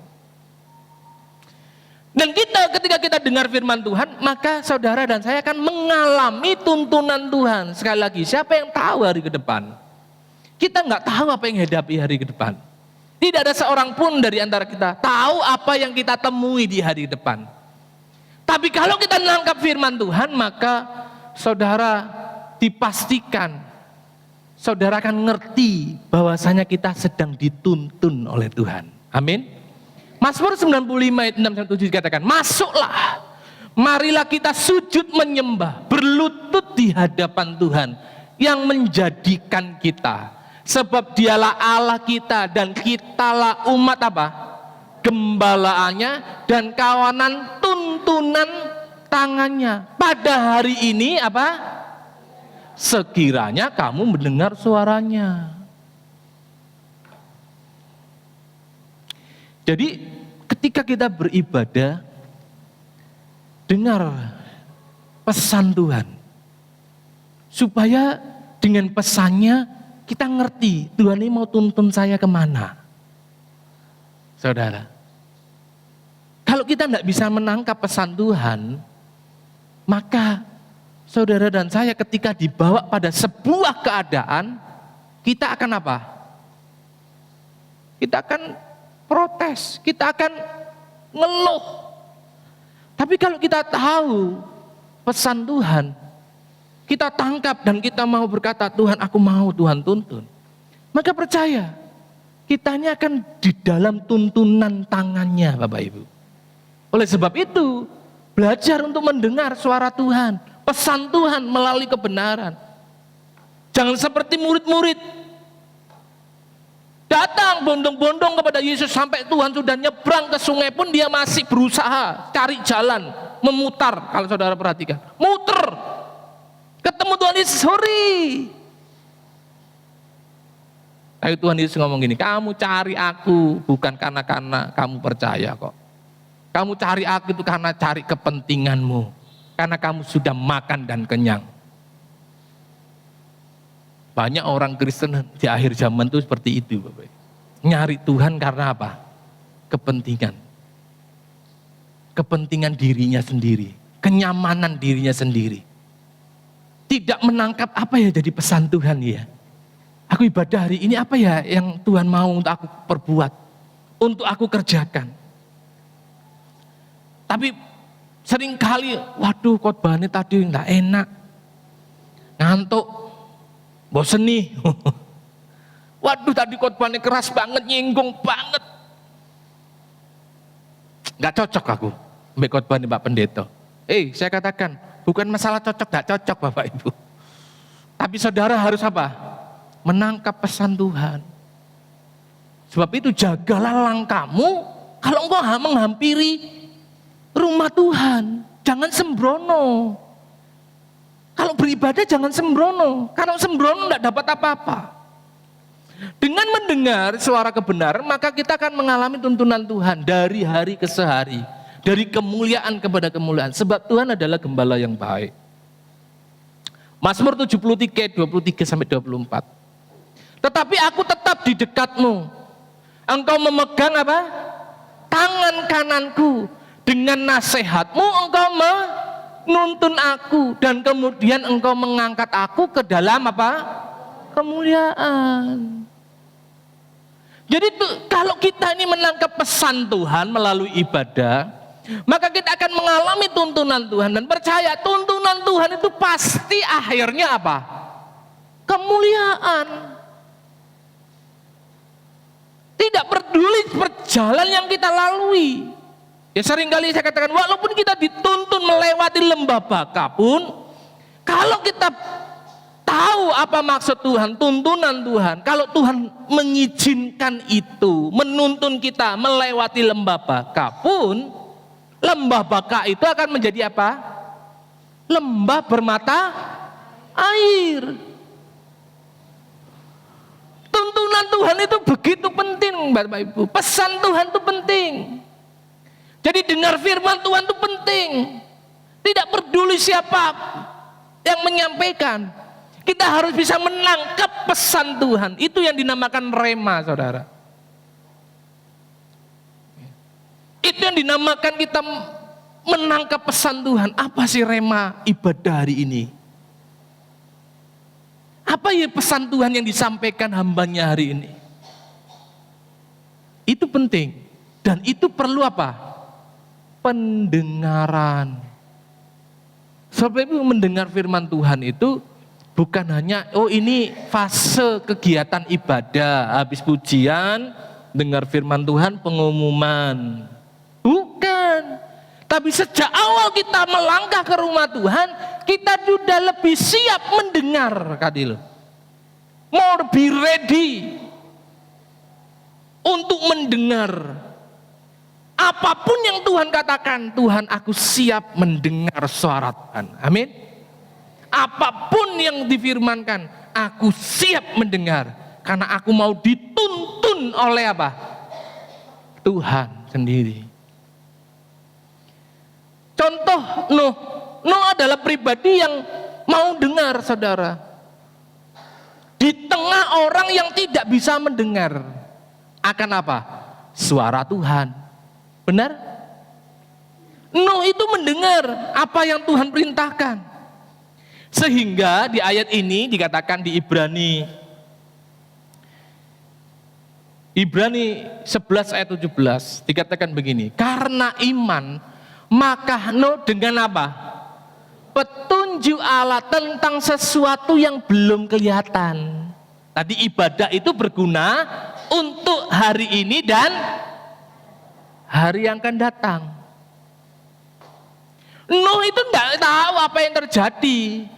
Dan kita ketika kita dengar firman Tuhan, maka saudara dan saya akan mengalami tuntunan Tuhan. Sekali lagi, siapa yang tahu hari ke depan? Kita nggak tahu apa yang hadapi hari ke depan. Tidak ada seorang pun dari antara kita tahu apa yang kita temui di hari depan. Tapi kalau kita menangkap firman Tuhan, maka saudara dipastikan, saudara akan ngerti bahwasanya kita sedang dituntun oleh Tuhan. Amin. Mazmur 95 ayat 6-7 dikatakan, masuklah, marilah kita sujud menyembah, berlutut di hadapan Tuhan yang menjadikan kita. Sebab dialah Allah kita dan kitalah umat apa? Gembalaannya dan kawanan tuntunan tangannya. Pada hari ini apa? Sekiranya kamu mendengar suaranya. Jadi ketika kita beribadah, dengar pesan Tuhan. Supaya dengan pesannya kita ngerti Tuhan ini mau tuntun saya kemana. Saudara, kalau kita tidak bisa menangkap pesan Tuhan, maka saudara dan saya ketika dibawa pada sebuah keadaan, kita akan apa? Kita akan protes, kita akan ngeluh. Tapi kalau kita tahu pesan Tuhan, kita tangkap dan kita mau berkata, Tuhan aku mau Tuhan tuntun. Maka percaya, kita ini akan di dalam tuntunan tangannya Bapak Ibu. Oleh sebab itu, belajar untuk mendengar suara Tuhan, pesan Tuhan melalui kebenaran. Jangan seperti murid-murid, datang bondong-bondong kepada Yesus sampai Tuhan sudah nyebrang ke sungai pun dia masih berusaha cari jalan, memutar. Kalau saudara perhatikan, muter. Ketemu Tuhan Yesus, sorry. Tapi Tuhan Yesus ngomong gini, kamu cari aku bukan karena kamu percaya kok. Kamu cari aku itu karena cari kepentinganmu. Karena kamu sudah makan dan kenyang. Banyak orang Kristen di akhir zaman itu seperti itu Bapak. Nyari Tuhan karena apa? Kepentingan. Kepentingan dirinya sendiri. Kenyamanan dirinya sendiri. Tidak menangkap apa ya jadi pesan Tuhan ya. Aku ibadah hari ini apa ya yang Tuhan mau untuk aku perbuat. Untuk aku kerjakan. Tapi seringkali, waduh khotbahnya tadi nggak enak. Ngantuk. Bosen nih. Waduh tadi khotbahnya keras banget, nyinggung banget. Nggak cocok aku sampai khotbahnya Pak Pendeta. Saya katakan, bukan masalah cocok, nggak cocok Bapak Ibu. Tapi saudara harus apa? Menangkap pesan Tuhan. Sebab itu jagalah langkahmu kalau engkau menghampiri rumah Tuhan. Jangan sembrono. Kalau beribadah jangan sembrono. Kalau sembrono tidak dapat apa-apa. Dengan mendengar suara kebenaran, maka kita akan mengalami tuntunan Tuhan dari hari ke sehari. Dari kemuliaan kepada kemuliaan. Sebab Tuhan adalah gembala yang baik. Mazmur 73, 23-24. Tetapi aku tetap di dekatmu. Engkau memegang apa? Tangan kananku. Dengan nasihatmu engkau menuntun aku. Dan kemudian engkau mengangkat aku ke dalam apa? Kemuliaan. Jadi kalau kita ini menangkap pesan Tuhan melalui ibadah, maka kita akan mengalami tuntunan Tuhan. Dan percaya tuntunan Tuhan itu pasti akhirnya apa? Kemuliaan. Tidak peduli perjalanan yang kita lalui. Ya seringkali saya katakan, walaupun kita dituntun melewati lembah baka pun, kalau kita tahu apa maksud Tuhan, tuntunan Tuhan, kalau Tuhan mengizinkan itu, menuntun kita melewati lembah baka pun, lembah baka itu akan menjadi apa? Lembah bermata air. Tuntunan Tuhan itu begitu penting Bapak Ibu. Pesan Tuhan itu penting. Jadi dengar firman Tuhan itu penting. Tidak peduli siapa yang menyampaikan. Kita harus bisa menangkap pesan Tuhan. Itu yang dinamakan rema, saudara. Itu yang dinamakan kita menangkap pesan Tuhan. Apa sih rema ibadah hari ini? Apa ya pesan Tuhan yang disampaikan hambanya hari ini? Itu penting. Dan itu perlu apa? Pendengaran. Sebab itu mendengar firman Tuhan itu bukan hanya, ini fase kegiatan ibadah. Habis pujian, dengar firman Tuhan, pengumuman. Bukan. Tapi sejak awal kita melangkah ke rumah Tuhan, kita sudah lebih siap mendengar, Kadil. Mau lebih ready untuk mendengar. Apapun yang Tuhan katakan, Tuhan aku siap mendengar suara Tuhan. Amin. Apapun yang difirmankan, aku siap mendengar. Karena aku mau dituntun oleh apa? Tuhan sendiri. Contoh Nuh adalah pribadi yang mau dengar, saudara. Di tengah orang yang tidak bisa mendengar. Akan apa? Suara Tuhan. Benar? Nuh itu mendengar apa yang Tuhan perintahkan. Sehingga di ayat ini dikatakan di Ibrani 11 ayat 17 dikatakan begini, karena iman maka Nuh dengan apa? Petunjuk Allah tentang sesuatu yang belum kelihatan. Tadi ibadah itu berguna untuk hari ini dan hari yang akan datang. Nuh itu tidak tahu apa yang terjadi,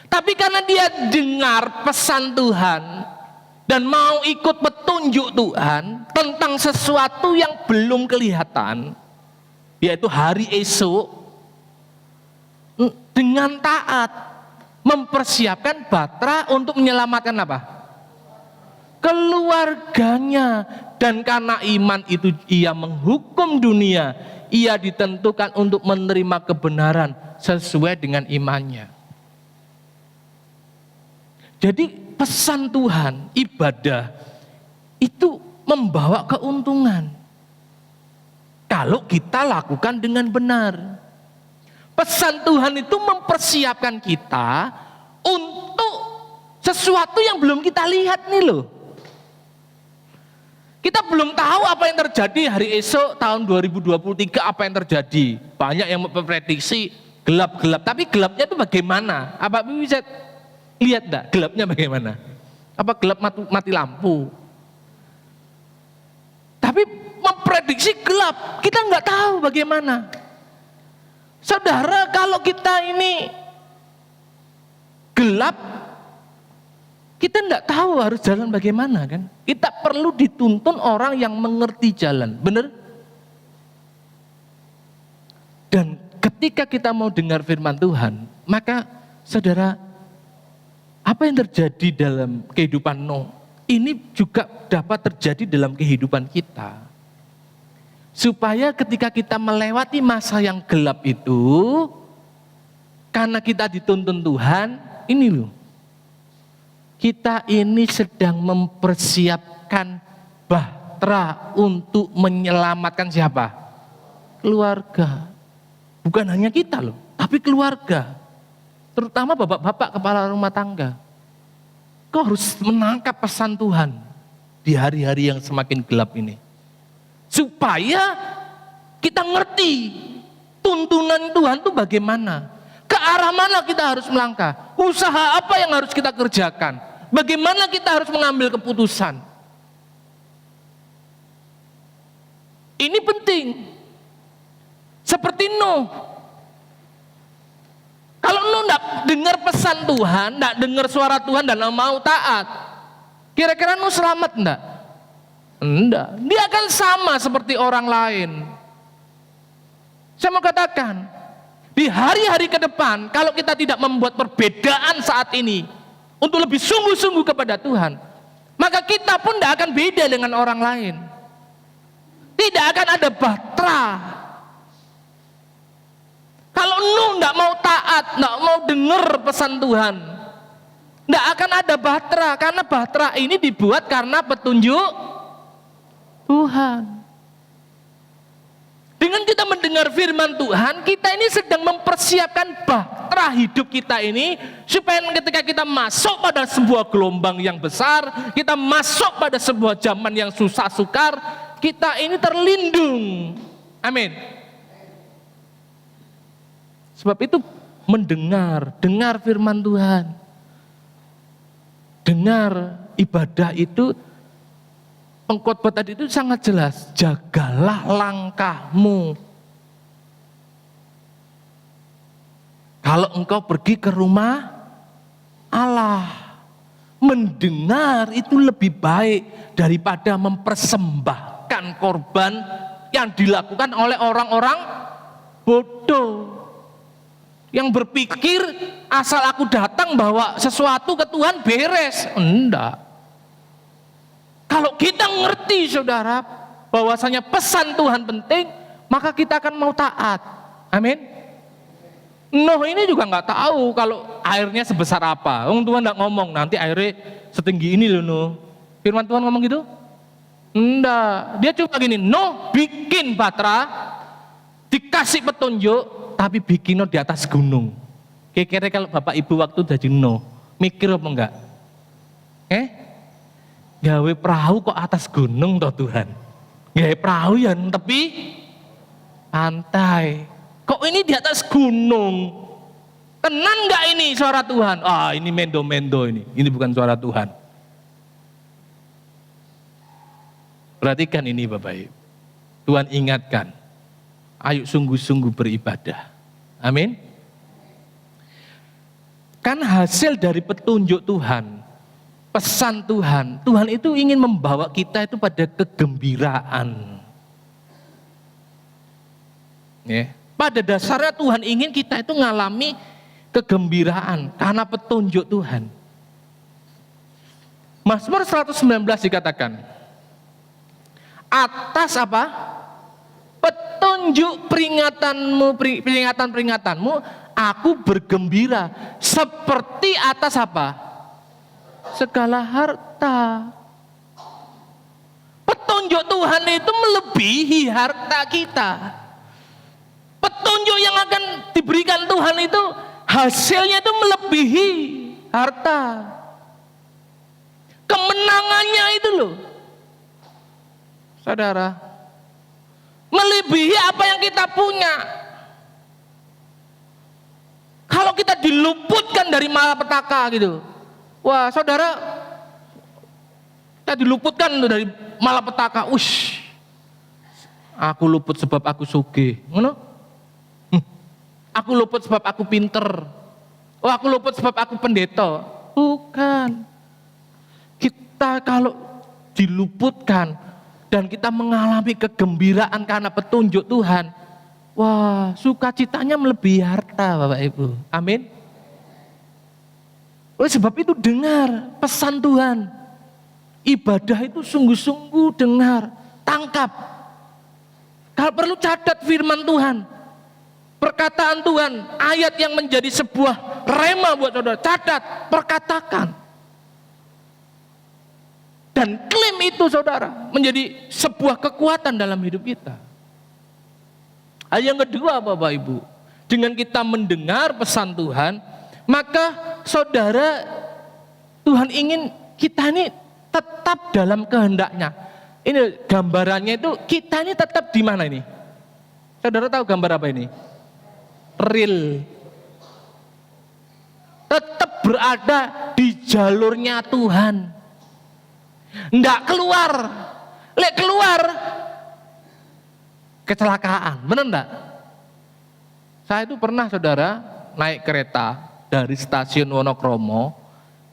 tapi karena dia dengar pesan Tuhan dan mau ikut petunjuk Tuhan tentang sesuatu yang belum kelihatan, yaitu hari esok, dengan taat mempersiapkan Batra untuk menyelamatkan apa? Keluarganya. Dan karena iman itu ia menghukum dunia, ia ditentukan untuk menerima kebenaran sesuai dengan imannya. Jadi pesan Tuhan, ibadah itu membawa keuntungan kalau kita lakukan dengan benar. Pesan Tuhan itu mempersiapkan kita untuk sesuatu yang belum kita lihat nih loh. Kita belum tahu apa yang terjadi hari esok tahun 2023, apa yang terjadi. Banyak yang memprediksi gelap-gelap, tapi gelapnya itu bagaimana? Apa bisa lihat enggak gelapnya bagaimana? Apa gelap mati lampu? Tapi memprediksi gelap, kita nggak tahu bagaimana. Saudara, kalau kita ini gelap, kita tidak tahu harus jalan bagaimana kan? Kita perlu dituntun orang yang mengerti jalan, benar? Dan ketika kita mau dengar firman Tuhan, maka saudara, apa yang terjadi dalam kehidupan Nuh, ini juga dapat terjadi dalam kehidupan kita. Supaya ketika kita melewati masa yang gelap itu, karena kita dituntun Tuhan, ini loh, kita ini sedang mempersiapkan Batra untuk menyelamatkan siapa? Keluarga. Bukan hanya kita loh, tapi keluarga. Terutama bapak-bapak kepala rumah tangga. Kau harus menangkap pesan Tuhan di hari-hari yang semakin gelap ini. Supaya kita ngerti tuntunan Tuhan itu bagaimana. Ke arah mana kita harus melangkah. Usaha apa yang harus kita kerjakan. Bagaimana kita harus mengambil keputusan. Ini penting. Seperti Nuh. Kalau Nuh tidak dengar pesan Tuhan, tidak dengar suara Tuhan dan mau taat, kira-kira Nuh selamat enggak? Enggak. Dia akan sama seperti orang lain. Saya mau katakan, di hari-hari ke depan, kalau kita tidak membuat perbedaan saat ini untuk lebih sungguh-sungguh kepada Tuhan, maka kita pun tidak akan beda dengan orang lain. Tidak akan ada Batra. Kalau Nuh tidak mau taat, tidak mau dengar pesan Tuhan, tidak akan ada Batra, karena Batra ini dibuat karena petunjuk Tuhan. Dengan kita mendengar firman Tuhan, kita ini sedang mempersiapkan Batra hidup kita ini, supaya ketika kita masuk pada sebuah gelombang yang besar, kita masuk pada sebuah zaman yang susah sukar, kita ini terlindung. Amin. Sebab itu dengar firman Tuhan, dengar ibadah itu, pengkhotbah tadi itu sangat jelas. Jagalah langkahmu. Kalau engkau pergi ke rumah Allah, mendengar itu lebih baik daripada mempersembahkan korban yang dilakukan oleh orang-orang bodoh. Yang berpikir asal aku datang bawa sesuatu ke Tuhan beres. Enggak. Kalau kita ngerti saudara bahwasanya pesan Tuhan penting, maka kita akan mau taat. Amin. Nuh ini juga nggak tahu kalau airnya sebesar apa. Tuhan nggak ngomong nanti airnya setinggi ini loh Nuh. Firman Tuhan ngomong gitu? Enggak. Dia cuma gini, Nuh bikin Batra, dikasih petunjuk, tapi bikinnya di atas gunung. Kira-kira kalau Bapak Ibu waktu dadi no, mikir apa enggak? Gawe perahu kok atas gunung toh Tuhan. Gawe perahu ya tepi pantai. Kok ini di atas gunung? Tenan enggak ini suara Tuhan? Ini mendo-mendo ini. Ini bukan suara Tuhan. Perhatikan ini Bapak Ibu. Tuhan ingatkan. Ayo sungguh-sungguh beribadah. Amin. Kan hasil dari petunjuk Tuhan, pesan Tuhan, Tuhan itu ingin membawa kita itu pada kegembiraan. Ya. Pada dasarnya Tuhan ingin kita itu mengalami kegembiraan karena petunjuk Tuhan. Mazmur 119 dikatakan, atas apa? Petunjuk peringatan-peringatanmu, aku bergembira seperti atas apa? Segala harta. Petunjuk Tuhan itu melebihi harta kita. Petunjuk yang akan diberikan Tuhan itu hasilnya itu melebihi harta. Kemenangannya itu loh. Saudara, melebihi apa yang kita punya. Kalau kita diluputkan dari malapetaka gitu. Wah, saudara, kita diluputkan dari malapetaka. Aku luput sebab aku sugih. Ngono? Aku luput sebab aku pinter. Aku luput sebab aku pendeta. Bukan. Kita kalau diluputkan dan kita mengalami kegembiraan karena petunjuk Tuhan, wah, sukacitanya melebihi harta Bapak Ibu. Amin. Oleh sebab itu dengar pesan Tuhan. Ibadah itu sungguh-sungguh dengar, tangkap. Kalau perlu catat firman Tuhan. Perkataan Tuhan, ayat yang menjadi sebuah rema buat saudara, catat, perkatakan. Dan klaim itu saudara, menjadi sebuah kekuatan dalam hidup kita. Hal yang kedua Bapak Ibu, dengan kita mendengar pesan Tuhan, maka saudara, Tuhan ingin kita ini tetap dalam kehendaknya. Ini gambarannya itu, kita ini tetap di mana ini? Saudara tahu gambar apa ini? Real. Tetap berada di jalurnya Tuhan. Nggak keluar. Lek keluar kecelakaan. Benar enggak? Saya itu pernah saudara naik kereta dari stasiun Wonokromo,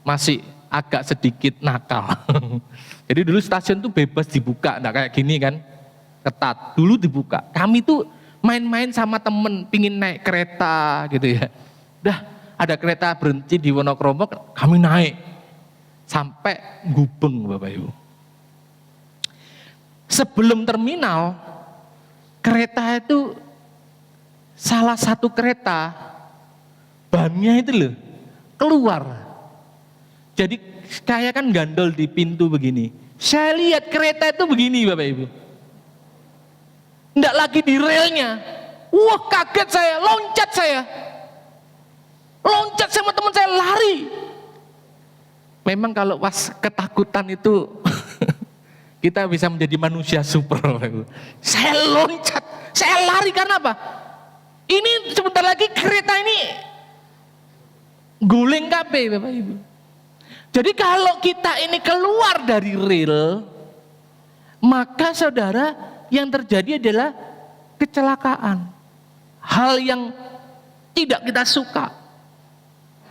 masih agak sedikit nakal. Jadi dulu stasiun tuh bebas dibuka, enggak kayak gini kan, ketat. Dulu dibuka. Kami tuh main-main sama temen, pingin naik kereta gitu ya. Udah ada kereta berhenti di Wonokromo, kami naik sampai Gubeng Bapak Ibu. Sebelum terminal, kereta itu salah satu kereta bannya itu loh keluar. Jadi kayak kan gandol di pintu begini. Saya lihat kereta itu begini Bapak Ibu. Nggak lagi di relnya. Wah, kaget saya, loncat saya. Loncat sama teman saya, lari. Memang kalau pas ketakutan itu kita bisa menjadi manusia super. Saya loncat, saya lari karena apa? Ini sebentar lagi kereta ini guling kabeh Bapak Ibu. Jadi kalau kita ini keluar dari rel, maka saudara, yang terjadi adalah kecelakaan. Hal yang tidak kita suka.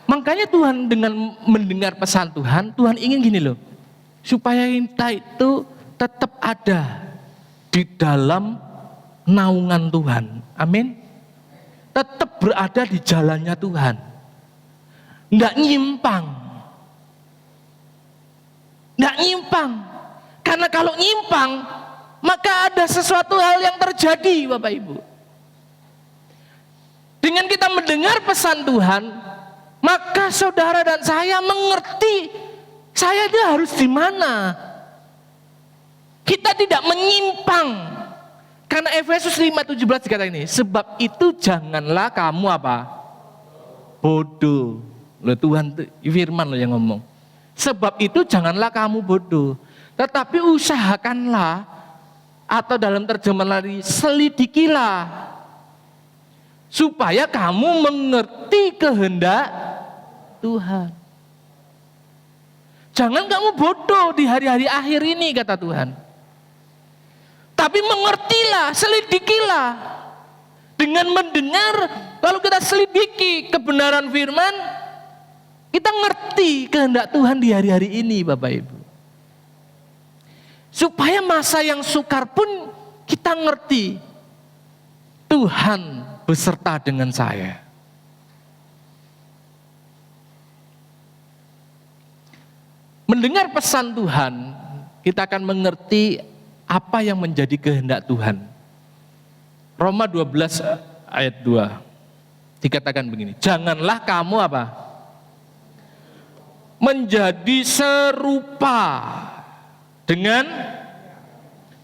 Makanya Tuhan dengan mendengar pesan Tuhan, Tuhan ingin gini loh, supaya kita itu tetap ada di dalam naungan Tuhan. Amin. Tetap berada di jalannya Tuhan. Nggak nyimpang. Nggak nyimpang. Karena kalau nyimpang, maka ada sesuatu hal yang terjadi Bapak Ibu. Dengan kita mendengar pesan Tuhan, maka saudara dan saya mengerti saya itu harus di mana. Kita tidak menyimpang. Karena Efesus 5:17 dikatakan ini, sebab itu janganlah kamu apa? bodoh. Loh, Tuhan firman loh yang ngomong. Sebab itu janganlah kamu bodoh, tetapi usahakanlah, atau dalam terjemahan lain, selidikilah, supaya kamu mengerti kehendak Tuhan. Jangan kamu bodoh di hari-hari akhir ini, kata Tuhan. Tapi mengertilah, selidikilah. Dengan mendengar, kalau kita selidiki kebenaran firman, kita ngerti kehendak Tuhan di hari-hari ini, Bapak Ibu. Supaya masa yang sukar pun kita ngerti, Tuhan beserta dengan saya. Mendengar pesan Tuhan, kita akan mengerti apa yang menjadi kehendak Tuhan. Roma 12 ayat 2 dikatakan begini, janganlah kamu apa? Menjadi serupa dengan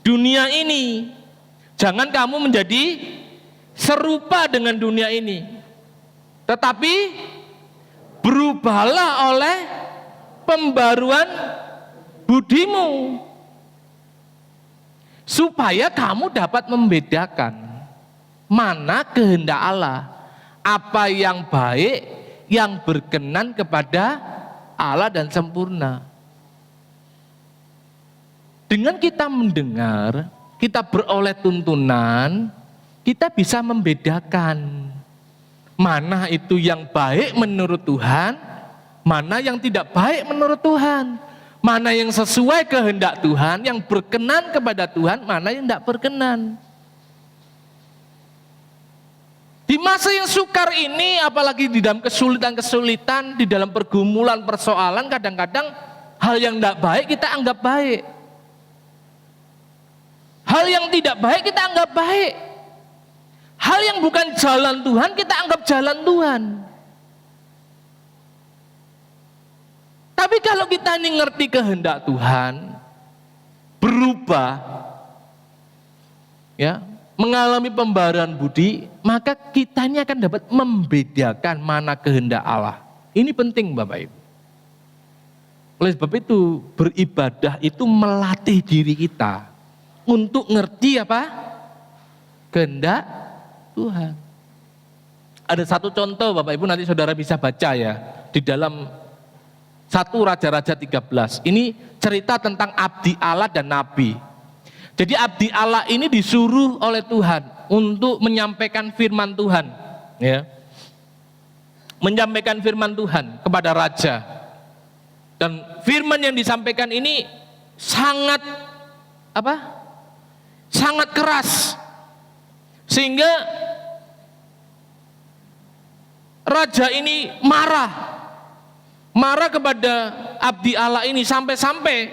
dunia ini. Jangan kamu menjadi serupa dengan dunia ini, tetapi berubahlah oleh pembaruan budimu, supaya kamu dapat membedakan mana kehendak Allah, apa yang baik, yang berkenan kepada Allah dan sempurna. Dengan kita mendengar, kita beroleh tuntunan, kita bisa membedakan mana itu yang baik menurut Tuhan, mana yang tidak baik menurut Tuhan, mana yang sesuai kehendak Tuhan, yang berkenan kepada Tuhan, mana yang tidak berkenan. Di masa yang sukar ini, apalagi di dalam kesulitan-kesulitan, di dalam pergumulan, persoalan, kadang-kadang hal yang tidak baik kita anggap baik. Hal yang tidak baik kita anggap baik. Hal yang bukan jalan Tuhan kita anggap jalan Tuhan. Tapi kalau kita ini ngerti kehendak Tuhan, berubah, ya, mengalami pembaruan budi, maka kita ini akan dapat membedakan mana kehendak Allah. Ini penting Bapak Ibu. Oleh sebab itu, beribadah itu melatih diri kita untuk ngerti apa? Kehendak Tuhan. Ada satu contoh Bapak Ibu, nanti saudara bisa baca ya, di dalam 1 Raja-Raja 13. Ini cerita tentang abdi Allah dan nabi. Jadi abdi Allah ini disuruh oleh Tuhan untuk menyampaikan firman Tuhan, ya. Menyampaikan firman Tuhan kepada raja. Dan firman yang disampaikan ini sangat apa? Sangat keras. Sehingga raja ini marah kepada abdi Allah ini, sampai-sampai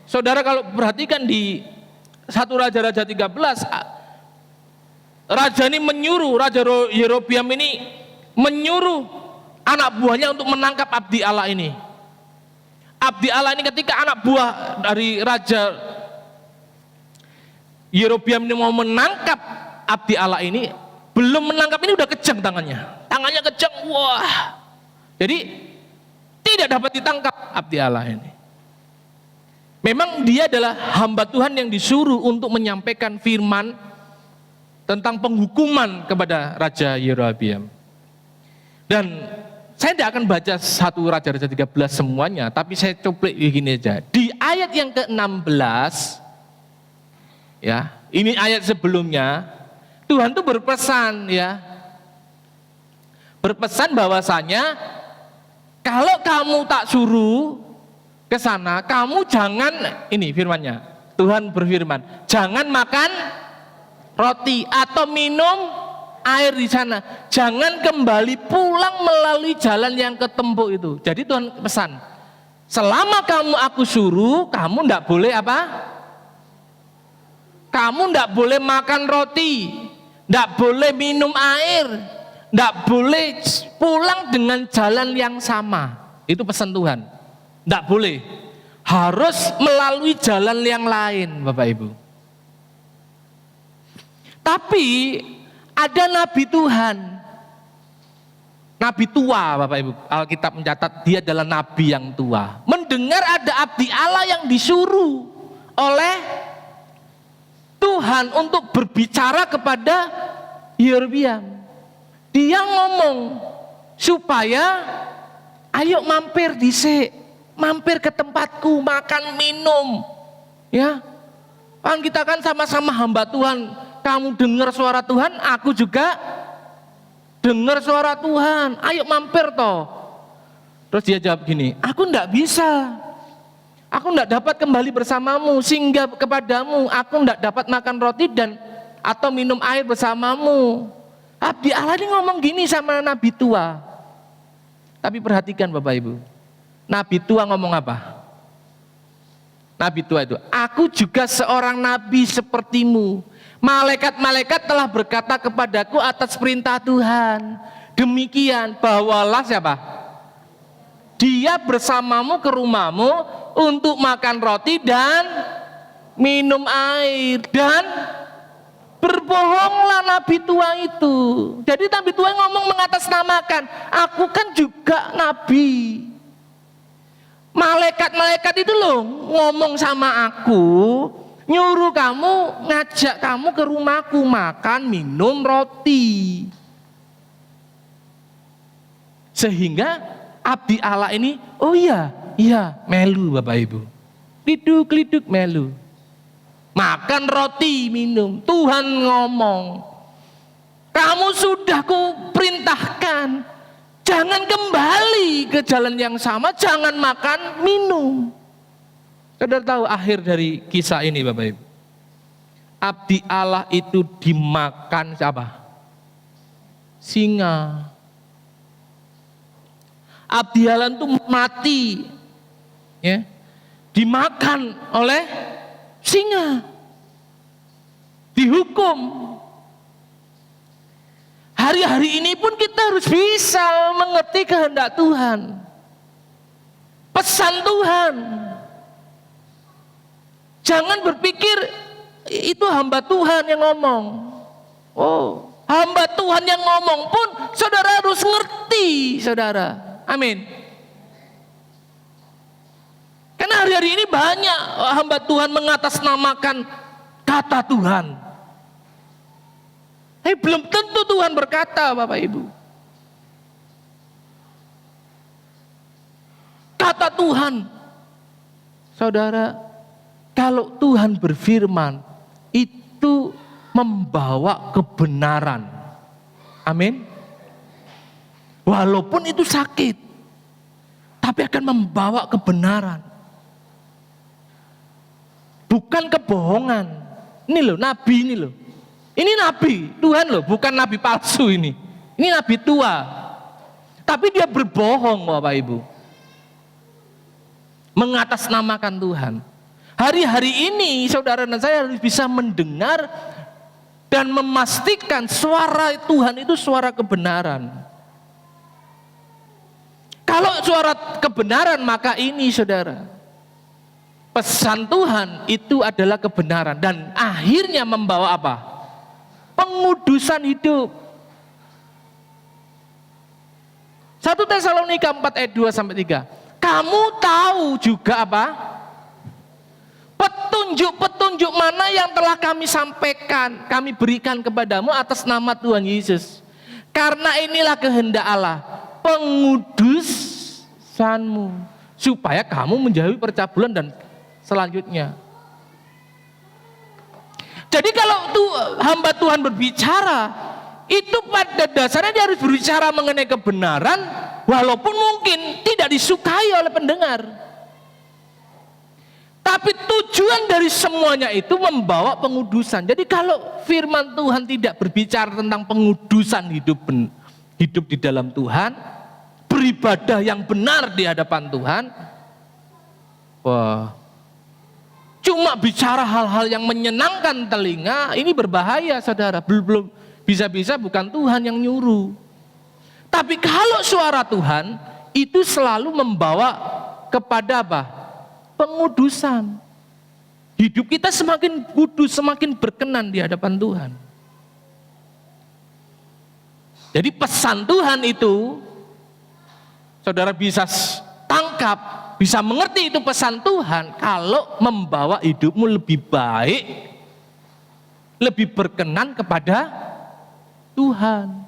saudara kalau perhatikan di 1 Raja-Raja 13, raja ini menyuruh, Raja Yerobeam ini menyuruh anak buahnya untuk menangkap abdi Allah ini. Abdi Allah ini ketika anak buah dari Raja Yerobeam ini mau menangkap abdi Allah ini, belum menangkap ini udah kejang tangannya kejang, wah. Jadi tidak dapat ditangkap abdi Allah ini. Memang dia adalah hamba Tuhan yang disuruh untuk menyampaikan firman tentang penghukuman kepada Raja Yerobeam. Dan saya tidak akan baca 1 Raja-Raja 13 semuanya, tapi saya cuplik begini aja. Di ayat yang ke-16, ya, ini ayat sebelumnya, Tuhan tuh berpesan, ya, berpesan bahwasanya kalau kamu tak suruh ke sana, kamu jangan, ini firmannya, Tuhan berfirman, jangan makan roti atau minum air di sana, jangan kembali pulang melalui jalan yang ketempuh itu. Jadi Tuhan pesan, selama kamu aku suruh, kamu tidak boleh apa? Kamu tidak boleh makan roti, tidak boleh minum air, tidak boleh pulang dengan jalan yang sama. Itu pesan Tuhan. Tidak boleh, harus melalui jalan yang lain, Bapak Ibu. Tapi ada nabi Tuhan Nabi tua, Bapak Ibu. Alkitab mencatat dia adalah nabi yang tua. Mendengar ada abdi Allah yang disuruh oleh Tuhan untuk berbicara kepada Yerobeam. Dia ngomong supaya ayo mampir mampir ke tempatku, makan minum. Ya. Kan kita kan sama-sama hamba Tuhan. Kamu dengar suara Tuhan, aku juga dengar suara Tuhan, ayo mampir toh. Terus dia jawab gini, aku enggak bisa, aku enggak dapat kembali bersamamu, singgah kepadamu, aku enggak dapat makan roti dan atau minum air bersamamu. Abdi Allah ini ngomong gini sama nabi tua. Tapi perhatikan Bapak Ibu, nabi tua ngomong apa? Nabi tua itu, aku juga seorang nabi sepertimu. Malaikat-malaikat telah berkata kepadaku atas perintah Tuhan. Demikian, bawalah siapa? Dia bersamamu ke rumahmu untuk makan roti dan minum air. Dan berbohonglah nabi tua itu. Jadi nabi tua ngomong mengatasnamakan, aku kan juga nabi. Malaikat-malaikat itu loh ngomong sama aku, nyuruh kamu, ngajak kamu ke rumahku makan, minum roti. Sehingga abdi Allah ini, oh iya, melu Bapak Ibu. Liduk-liduk melu. Makan roti, minum. Tuhan ngomong, kamu sudah kuperintahkan, jangan kembali ke jalan yang sama, jangan makan, minum. Saudara tahu akhir dari kisah ini Bapak Ibu? Abdi Allah itu dimakan siapa? Singa. Abdi Allah itu mati, ya, dimakan oleh singa, dihukum. Hari-hari ini pun kita harus bisa mengerti kehendak Tuhan, pesan Tuhan. Jangan berpikir itu hamba Tuhan yang ngomong. Oh, hamba Tuhan yang ngomong pun saudara harus ngerti, saudara. Amin. Karena hari-hari ini banyak hamba Tuhan mengatasnamakan kata Tuhan. Belum tentu Tuhan berkata, Bapak Ibu. Kata Tuhan, saudara, kalau Tuhan berfirman, itu membawa kebenaran. Amin. Walaupun itu sakit, tapi akan membawa kebenaran. Bukan kebohongan. Ini loh, nabi ini loh. Ini nabi, Tuhan loh, bukan nabi palsu ini. Ini nabi tua. Tapi dia berbohong Bapak Ibu. Mengatasnamakan Tuhan. Hari-hari ini saudara dan saya harus bisa mendengar dan memastikan suara Tuhan itu suara kebenaran. Kalau suara kebenaran maka ini saudara, pesan Tuhan itu adalah kebenaran dan akhirnya membawa apa? Pengudusan hidup. 1 Tesalonika 4 ayat 2 sampai 3. Kamu tahu juga apa? Petunjuk-petunjuk mana yang telah kami sampaikan, kami berikan kepadamu atas nama Tuhan Yesus. Karena inilah kehendak Allah, pengudusanmu, supaya kamu menjauhi percabulan dan selanjutnya. Jadi kalau hamba Tuhan berbicara, itu pada dasarnya dia harus berbicara mengenai kebenaran, walaupun mungkin tidak disukai oleh pendengar. Tapi tujuan dari semuanya itu membawa pengudusan. Jadi kalau firman Tuhan tidak berbicara tentang pengudusan hidup di dalam Tuhan, beribadah yang benar di hadapan Tuhan, wah, cuma bicara hal-hal yang menyenangkan telinga, ini berbahaya saudara. Belum bisa-bisa bukan Tuhan yang nyuruh. Tapi kalau suara Tuhan itu selalu membawa kepada apa? Pengudusan. Hidup kita semakin kudus, semakin berkenan di hadapan Tuhan. Jadi pesan Tuhan itu saudara bisa tangkap, bisa mengerti itu pesan Tuhan kalau membawa hidupmu lebih baik, lebih berkenan kepada Tuhan.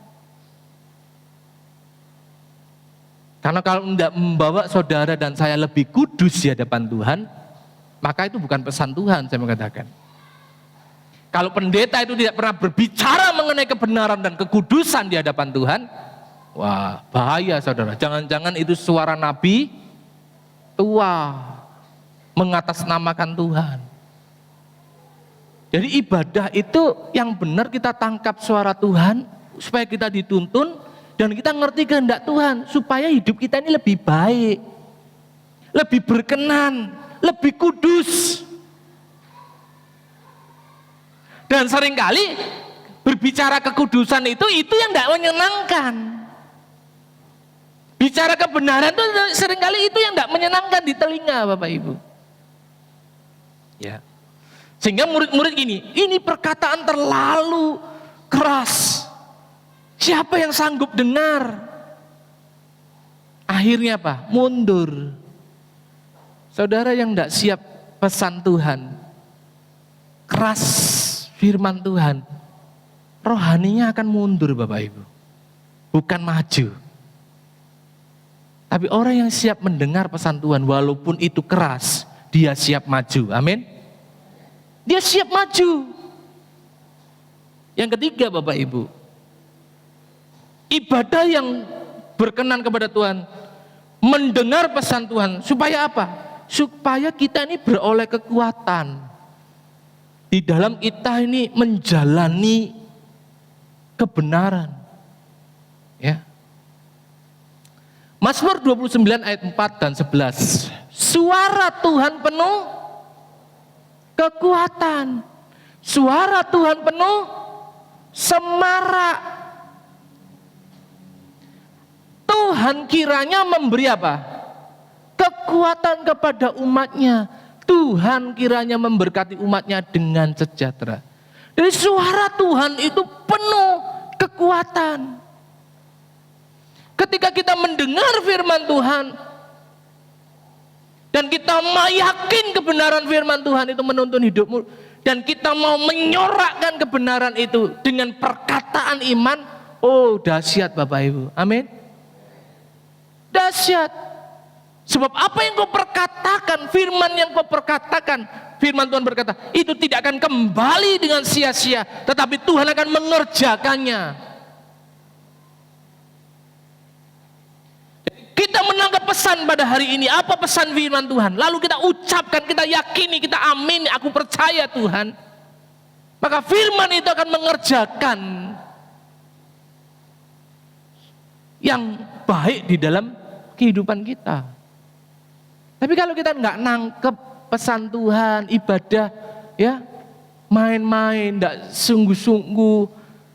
Karena kalau tidak membawa saudara dan saya lebih kudus di hadapan Tuhan, maka itu bukan pesan Tuhan, saya mengatakan. Kalau pendeta itu tidak pernah berbicara mengenai kebenaran dan kekudusan di hadapan Tuhan, wah bahaya saudara. Jangan-jangan itu suara nabi tua mengatasnamakan Tuhan. Jadi ibadah itu yang benar kita tangkap suara Tuhan supaya kita dituntun dan kita ngerti kehendak Tuhan supaya hidup kita ini lebih baik, lebih berkenan, lebih kudus. Dan seringkali berbicara kekudusan itu yang tidak menyenangkan. Bicara kebenaran itu seringkali itu yang tidak menyenangkan di telinga Bapak Ibu. Ya. Sehingga murid-murid gini, ini perkataan terlalu keras. Siapa yang sanggup dengar? Akhirnya apa? Mundur. Saudara yang tidak siap pesan Tuhan, keras firman Tuhan, rohaninya akan mundur Bapak Ibu. Bukan maju. Tapi orang yang siap mendengar pesan Tuhan walaupun itu keras, dia siap maju. Amin. Dia siap maju. Yang ketiga Bapak Ibu, ibadah yang berkenan kepada Tuhan, mendengar pesan Tuhan, supaya apa? Supaya kita ini beroleh kekuatan di dalam kita ini menjalani kebenaran. Ya. Mazmur 29 ayat 4 dan 11. Suara Tuhan penuh kekuatan. Suara Tuhan penuh semarak. Tuhan kiranya memberi apa? Kekuatan kepada umatnya. Tuhan kiranya memberkati umatnya dengan sejahtera. Jadi suara Tuhan itu penuh kekuatan. Ketika kita mendengar firman Tuhan dan kita yakin kebenaran firman Tuhan itu menuntun hidupmu dan kita mau menyorakkan kebenaran itu dengan perkataan iman, oh dahsyat Bapak Ibu. Amin. Dahsyat. Sebab apa yang kau perkatakan, firman yang kau perkatakan, firman Tuhan berkata, itu tidak akan kembali dengan sia-sia, tetapi Tuhan akan mengerjakannya. Kita menangkap pesan pada hari ini, apa pesan firman Tuhan, lalu kita ucapkan, kita yakini, kita amin, aku percaya Tuhan, maka firman itu akan mengerjakan yang baik di dalam kehidupan kita. Tapi kalau kita nggak nangkep pesan Tuhan, ibadah, ya main-main, nggak sungguh-sungguh,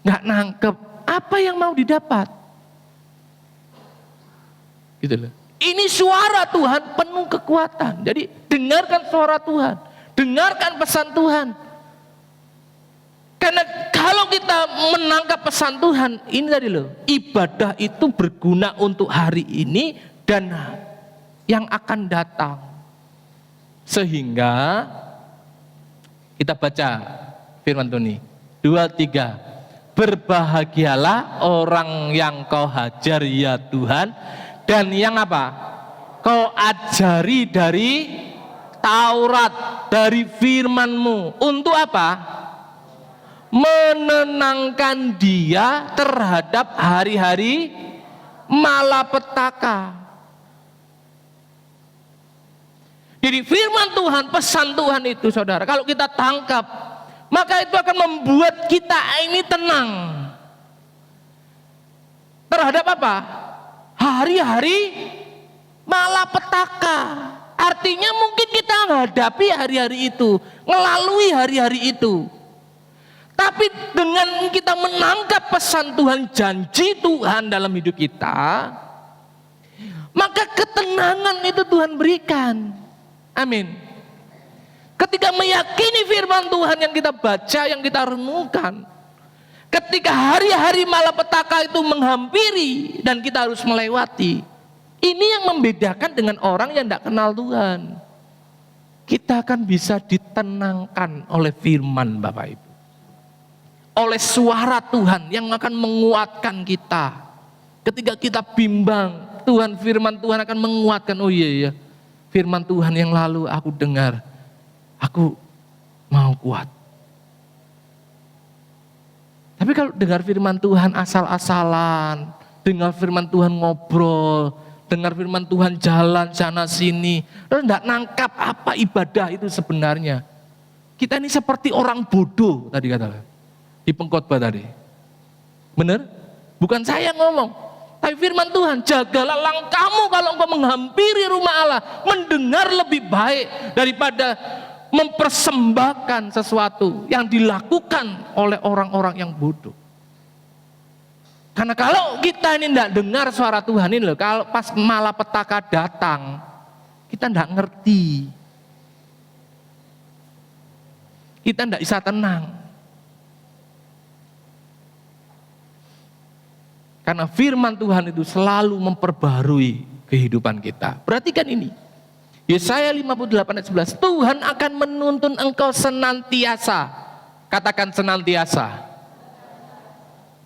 nggak nangkep, apa yang mau didapat? Gitu loh. Ini suara Tuhan penuh kekuatan. Jadi dengarkan suara Tuhan, dengarkan pesan Tuhan. Karena kalau kita menangkap pesan Tuhan, ini tadi loh, ibadah itu berguna untuk hari ini dan yang akan datang. Sehingga kita baca firman Tuhan ini 2-3. Berbahagialah orang yang kau hajar ya Tuhan, dan yang apa? Kau ajari dari Taurat, dari firman-Mu. Untuk apa? Menenangkan dia terhadap hari-hari malapetaka. Jadi firman Tuhan, pesan Tuhan itu saudara, kalau kita tangkap, maka itu akan membuat kita ini tenang. Terhadap apa? Hari-hari malapetaka. Artinya mungkin kita menghadapi hari-hari itu, melalui hari-hari itu. Tapi dengan kita menangkap pesan Tuhan, janji Tuhan dalam hidup kita, maka ketenangan itu Tuhan berikan. Amin. Ketika meyakini firman Tuhan yang kita baca, yang kita renungkan, ketika hari-hari malapetaka itu menghampiri dan kita harus melewati, Ini yang membedakan dengan orang yang tidak kenal Tuhan. Kita akan bisa ditenangkan oleh firman Bapak Ibu. Oleh suara Tuhan yang akan menguatkan kita. Ketika kita bimbang, firman Tuhan akan menguatkan. Oh iya ya, firman Tuhan yang lalu aku dengar, aku mau kuat. Tapi kalau dengar firman Tuhan asal-asalan, dengar firman Tuhan ngobrol, dengar firman Tuhan jalan sana sini, dan tidak nangkap apa ibadah itu sebenarnya. Kita ini seperti orang bodoh tadi katakan di pengkhotbah tadi. Benar? Bukan saya ngomong, tapi firman Tuhan, jagalah langkahmu kalau engkau menghampiri rumah Allah, mendengar lebih baik daripada mempersembahkan sesuatu yang dilakukan oleh orang-orang yang bodoh. Karena kalau kita ini tidak dengar suara Tuhan ini loh, kalau pas malapetaka datang, kita tidak ngerti. Kita tidak bisa tenang. Karena firman Tuhan itu selalu memperbarui kehidupan kita. Perhatikan ini. Yesaya 58 ayat 11. Tuhan akan menuntun engkau senantiasa. Katakan senantiasa.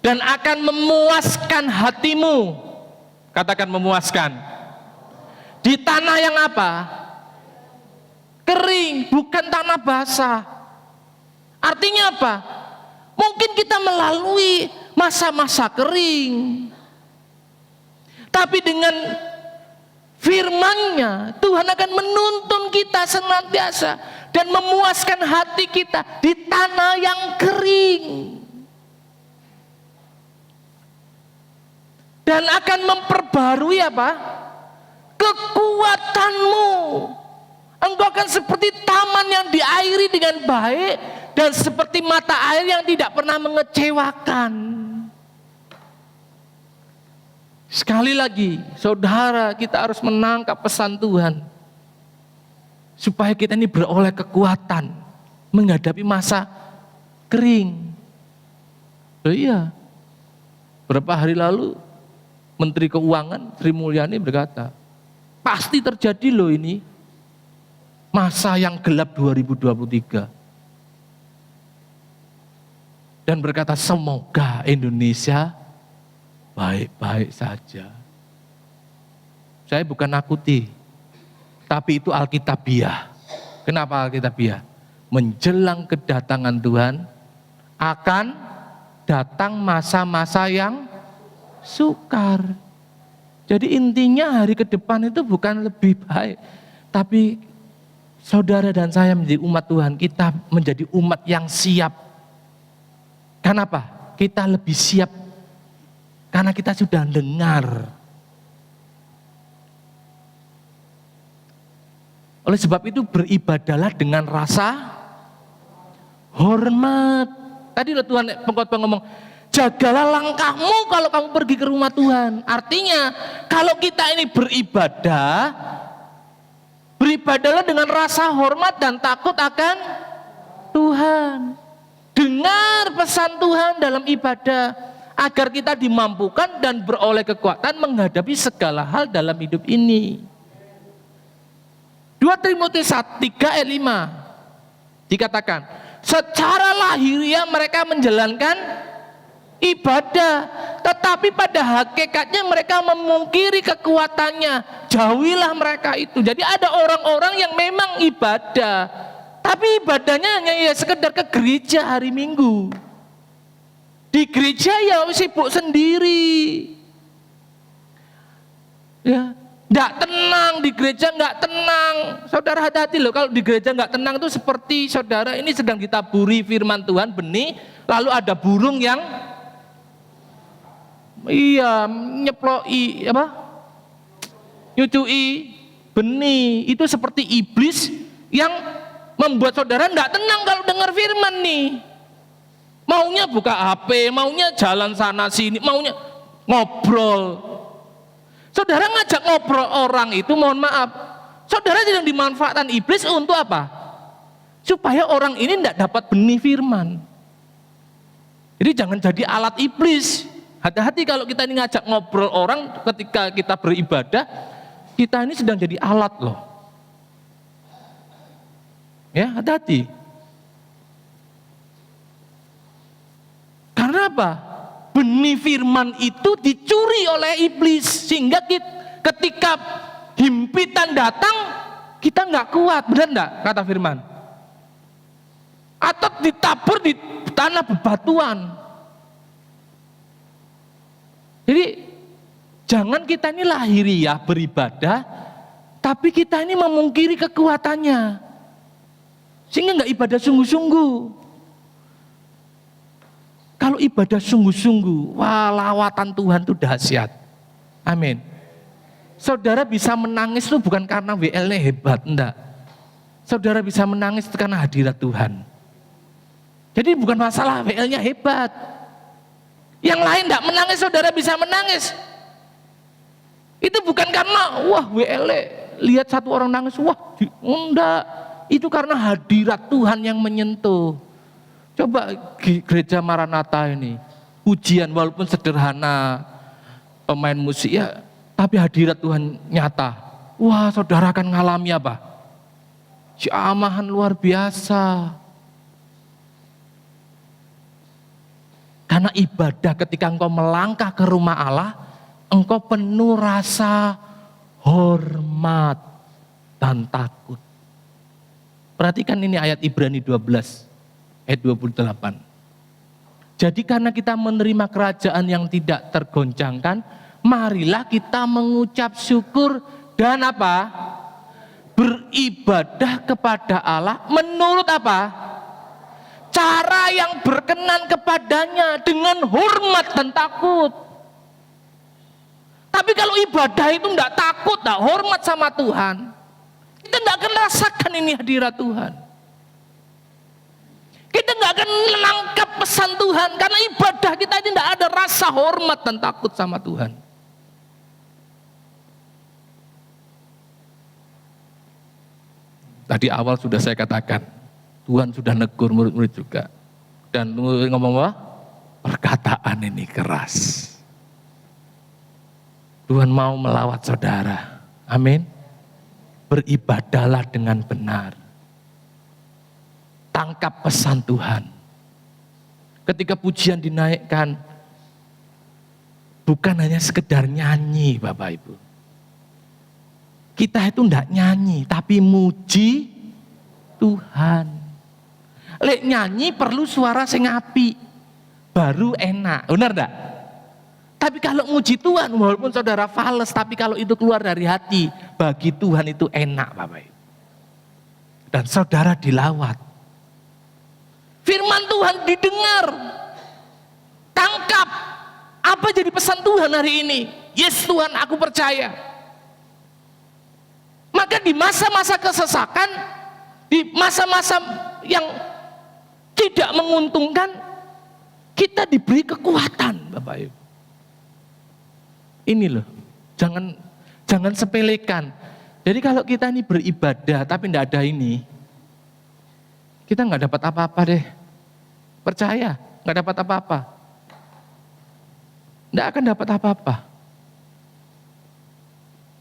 Dan akan memuaskan hatimu. Katakan memuaskan. Di tanah yang apa? Kering, bukan tanah basah. Artinya apa? Mungkin kita melalui masa-masa kering. Tapi dengan firman-Nya, Tuhan akan menuntun kita senantiasa dan memuaskan hati kita di tanah yang kering. Dan akan memperbarui apa? Kekuatanmu. Engkau akan seperti taman yang diairi dengan baik dan seperti mata air yang tidak pernah mengecewakan. Sekali lagi, saudara, kita harus menangkap pesan Tuhan supaya kita ini beroleh kekuatan menghadapi masa kering. Oh iya, berapa hari lalu Menteri Keuangan Sri Mulyani berkata, pasti terjadi loh ini masa yang gelap 2023. Dan berkata semoga Indonesia baik-baik saja. Saya bukan nakuti, tapi itu Alkitabiah. Kenapa Alkitabiah? Menjelang kedatangan Tuhan akan datang masa-masa yang sukar. Jadi intinya hari ke depan itu bukan lebih baik, tapi saudara dan saya menjadi umat Tuhan, kita menjadi umat yang siap. Kenapa? Kita lebih siap karena kita sudah dengar. Oleh sebab itu beribadahlah dengan rasa hormat. Tadi Tuhan pengkhotbah ngomong, jagalah langkahmu kalau kamu pergi ke rumah Tuhan. Artinya kalau kita ini beribadah, beribadahlah dengan rasa hormat dan takut akan Tuhan. Dengar pesan Tuhan dalam ibadah agar kita dimampukan dan beroleh kekuatan menghadapi segala hal dalam hidup ini. 2 Timotius 3 ayat 5 dikatakan, secara lahiriah mereka menjalankan ibadah, tetapi pada hakikatnya mereka memungkiri kekuatannya. Jauhilah mereka itu. Jadi ada orang-orang yang memang ibadah, tapi ibadahnya hanya ya sekedar ke gereja hari Minggu. Di gereja ya sibuk sendiri. Ya, enggak tenang di gereja, enggak tenang. Saudara hati-hati loh, kalau di gereja enggak tenang itu seperti saudara ini sedang ditaburi firman Tuhan benih, lalu ada burung yang nyeploi nyucui benih. Itu seperti iblis yang membuat saudara enggak tenang kalau dengar firman nih. Maunya buka HP, maunya jalan sana sini, maunya ngobrol. Saudara ngajak ngobrol orang itu, mohon maaf, saudara sedang dimanfaatkan iblis untuk apa? Supaya orang ini enggak dapat benih firman. Jadi jangan jadi alat iblis. Hati-hati kalau kita ini ngajak ngobrol orang ketika kita beribadah, kita ini sedang jadi alat loh. Ya, hati-hati. Karena apa? Benih firman itu dicuri oleh iblis, sehingga ketika himpitan datang, kita nggak kuat, benar nggak kata firman? Atau ditabur di tanah bebatuan. Jadi jangan kita ini lahiriah beribadah, tapi kita ini memungkiri kekuatannya, sehingga nggak ibadah sungguh-sungguh. Kalau ibadah sungguh-sungguh, wah lawatan Tuhan itu dahsyat. Amin. Saudara bisa menangis itu bukan karena WL-nya hebat, enggak. Saudara bisa menangis itu karena hadirat Tuhan. Jadi bukan masalah WL-nya hebat. Yang lain enggak menangis, saudara bisa menangis. Itu bukan karena wah WL-nya lihat satu orang nangis, wah enggak. Itu karena hadirat Tuhan yang menyentuh. Coba gereja Maranatha ini, pujian walaupun sederhana, pemain musik ya, tapi hadirat Tuhan nyata. Wah, saudara akan ngalami apa? Jamahan luar biasa. Karena ibadah ketika engkau melangkah ke rumah Allah, engkau penuh rasa hormat dan takut. Perhatikan ini ayat Ibrani 12. Ayat 28. Jadi karena kita menerima kerajaan yang tidak tergoncangkan, marilah kita mengucap syukur dan apa? Beribadah kepada Allah menurut apa? Cara yang berkenan kepadanya dengan hormat dan takut. Tapi kalau ibadah itu enggak takut, enggak hormat sama Tuhan, kita enggak akan rasakan ini hadirat Tuhan. Kita nggak akan menangkap pesan Tuhan karena ibadah kita ini tidak ada rasa hormat dan takut sama Tuhan. Tadi awal sudah saya katakan, Tuhan sudah negur murid-murid juga. Dan ngomong apa? Perkataan ini keras. Tuhan mau melawat saudara. Amin. Beribadahlah dengan benar. Tangkap pesan Tuhan. Ketika pujian dinaikkan, bukan hanya sekedar nyanyi Bapak Ibu. Kita itu enggak nyanyi, tapi muji Tuhan. Lek nyanyi perlu suara sing apik, baru enak, benar enggak? Tapi kalau muji Tuhan, walaupun saudara fales, tapi kalau itu keluar dari hati, bagi Tuhan itu enak Bapak Ibu. Dan saudara dilawat. Firman Tuhan didengar, tangkap, apa jadi pesan Tuhan hari ini? Yes Tuhan, aku percaya. Maka di masa-masa kesesakan, di masa-masa yang tidak menguntungkan, kita diberi kekuatan Bapak Ibu. Ini loh, jangan sepelekan. Jadi kalau kita ini beribadah tapi tidak ada ini, kita nggak dapat apa-apa deh. Percaya, nggak dapat apa-apa. Nggak akan dapat apa-apa.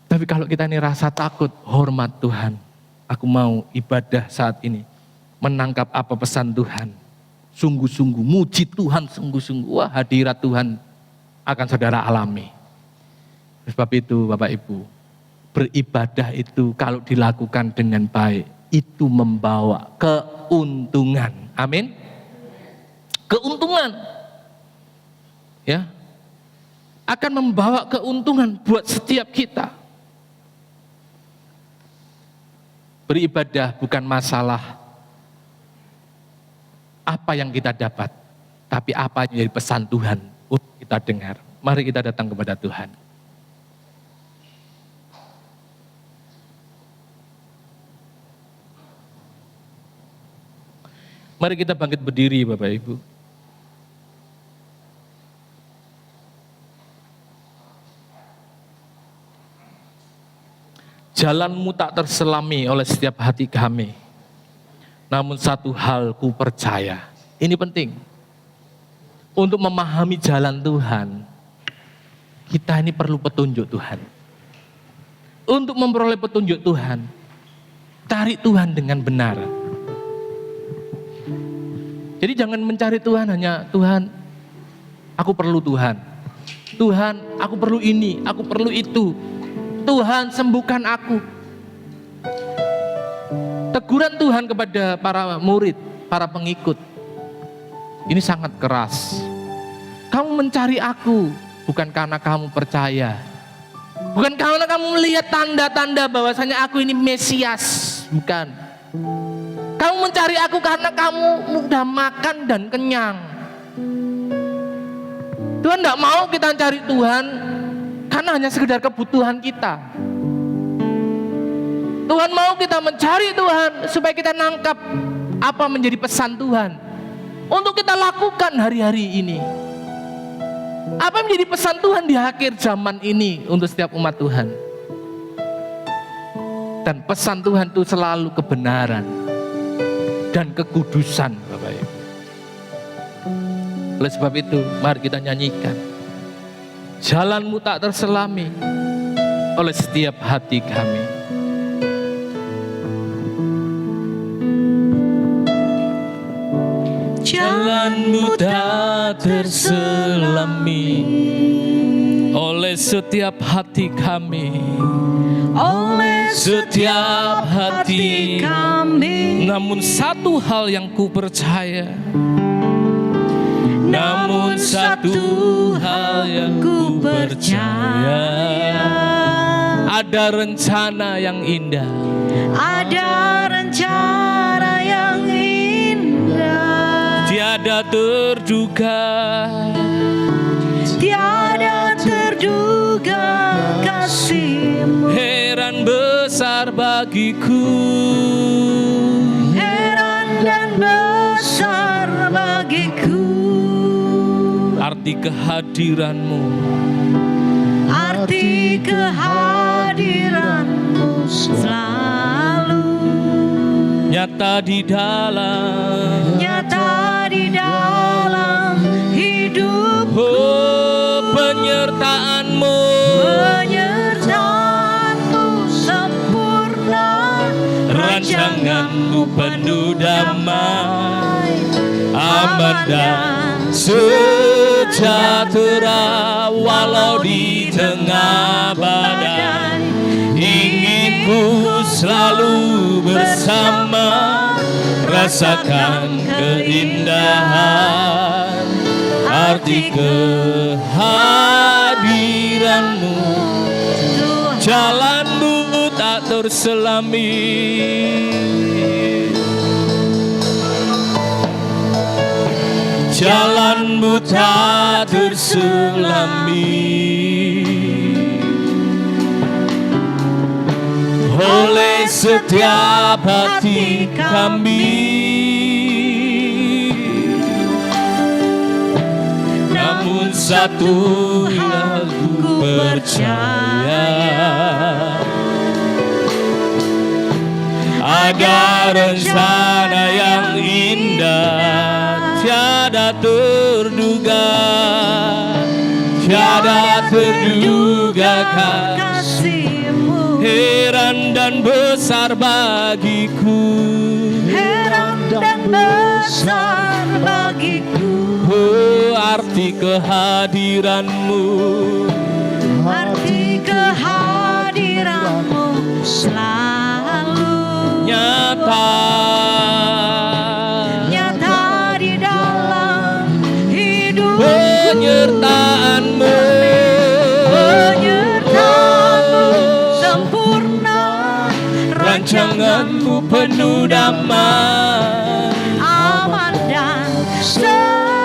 Tapi kalau kita ini rasa takut, hormat Tuhan. Aku mau ibadah saat ini. Menangkap apa pesan Tuhan. Sungguh-sungguh, muji Tuhan sungguh-sungguh. Wah, hadirat Tuhan akan saudara alami. Sebab itu Bapak Ibu, beribadah itu kalau dilakukan dengan baik, itu membawa keuntungan. Amin. Keuntungan, ya, akan membawa keuntungan buat setiap kita. Beribadah bukan masalah apa yang kita dapat, tapi apa yang jadi pesan Tuhan untuk kita dengar. Mari kita datang kepada Tuhan. Mari kita bangkit berdiri Bapak Ibu. Jalanmu tak terselami oleh setiap hati kami. Namun satu hal ku percaya, ini penting. Untuk memahami jalan Tuhan, kita ini perlu petunjuk Tuhan. Untuk memperoleh petunjuk Tuhan, cari Tuhan dengan benar. Jadi jangan mencari Tuhan hanya, Tuhan, aku perlu Tuhan. Tuhan, aku perlu ini, aku perlu itu. Tuhan, sembuhkan aku. Teguran Tuhan kepada para murid, para pengikut, ini sangat keras. Kamu mencari aku bukan karena kamu percaya, bukan karena kamu melihat tanda-tanda bahwasanya aku ini Mesias, bukan. Kamu mencari aku karena kamu mudah makan dan kenyang. Tuhan tidak mau kita cari Tuhan karena hanya sekedar kebutuhan kita. Tuhan mau kita mencari Tuhan supaya kita nangkap apa menjadi pesan Tuhan untuk kita lakukan hari-hari ini. Apa menjadi pesan Tuhan di akhir zaman ini untuk setiap umat Tuhan. Dan pesan Tuhan itu selalu kebenaran dan kekudusan, Bapak Ibu. Oleh sebab itu, mari kita nyanyikan. Jalanmu tak terselami oleh setiap hati kami. Jalanmu tak terselami Oleh setiap hati kami, oleh setiap hati kami. Namun satu hal yang ku percaya, namun satu hal yang ku percaya, ada rencana yang indah, Ada rencana yang indah, tiada terduga, tiada terduga kasih-Mu. heran besar bagiku, Heran dan besar bagiku arti kehadiran-Mu, arti kehadiran-Mu selalu nyata di dalam nyata di dalam hidupku. oh penyertaan-Mu, Penyertaan-Mu sempurna, rancangan-Mu penuh damai, aman dan dan sejahtera walau di tengah badai. Ingin ku selalu bersama, rasakan keindahan arti kehadiran-Mu. Jalan-Mu tak terselami, jalan-Mu tak terselami oleh setiap hati kami. Namun satu hal ku percaya, ada rencana yang indah, tiada terduga, tiada terduga kasih-Mu. heran dan besar bagiku, Heran dan besar bagiku oh arti kehadiran-Mu, arti kehadiran-Mu selalu nyata nyata di dalam hidup. penyertaan-Mu, Penyertaan-Mu sempurna, rancangan-Mu penuh damai, aman dan sejahtera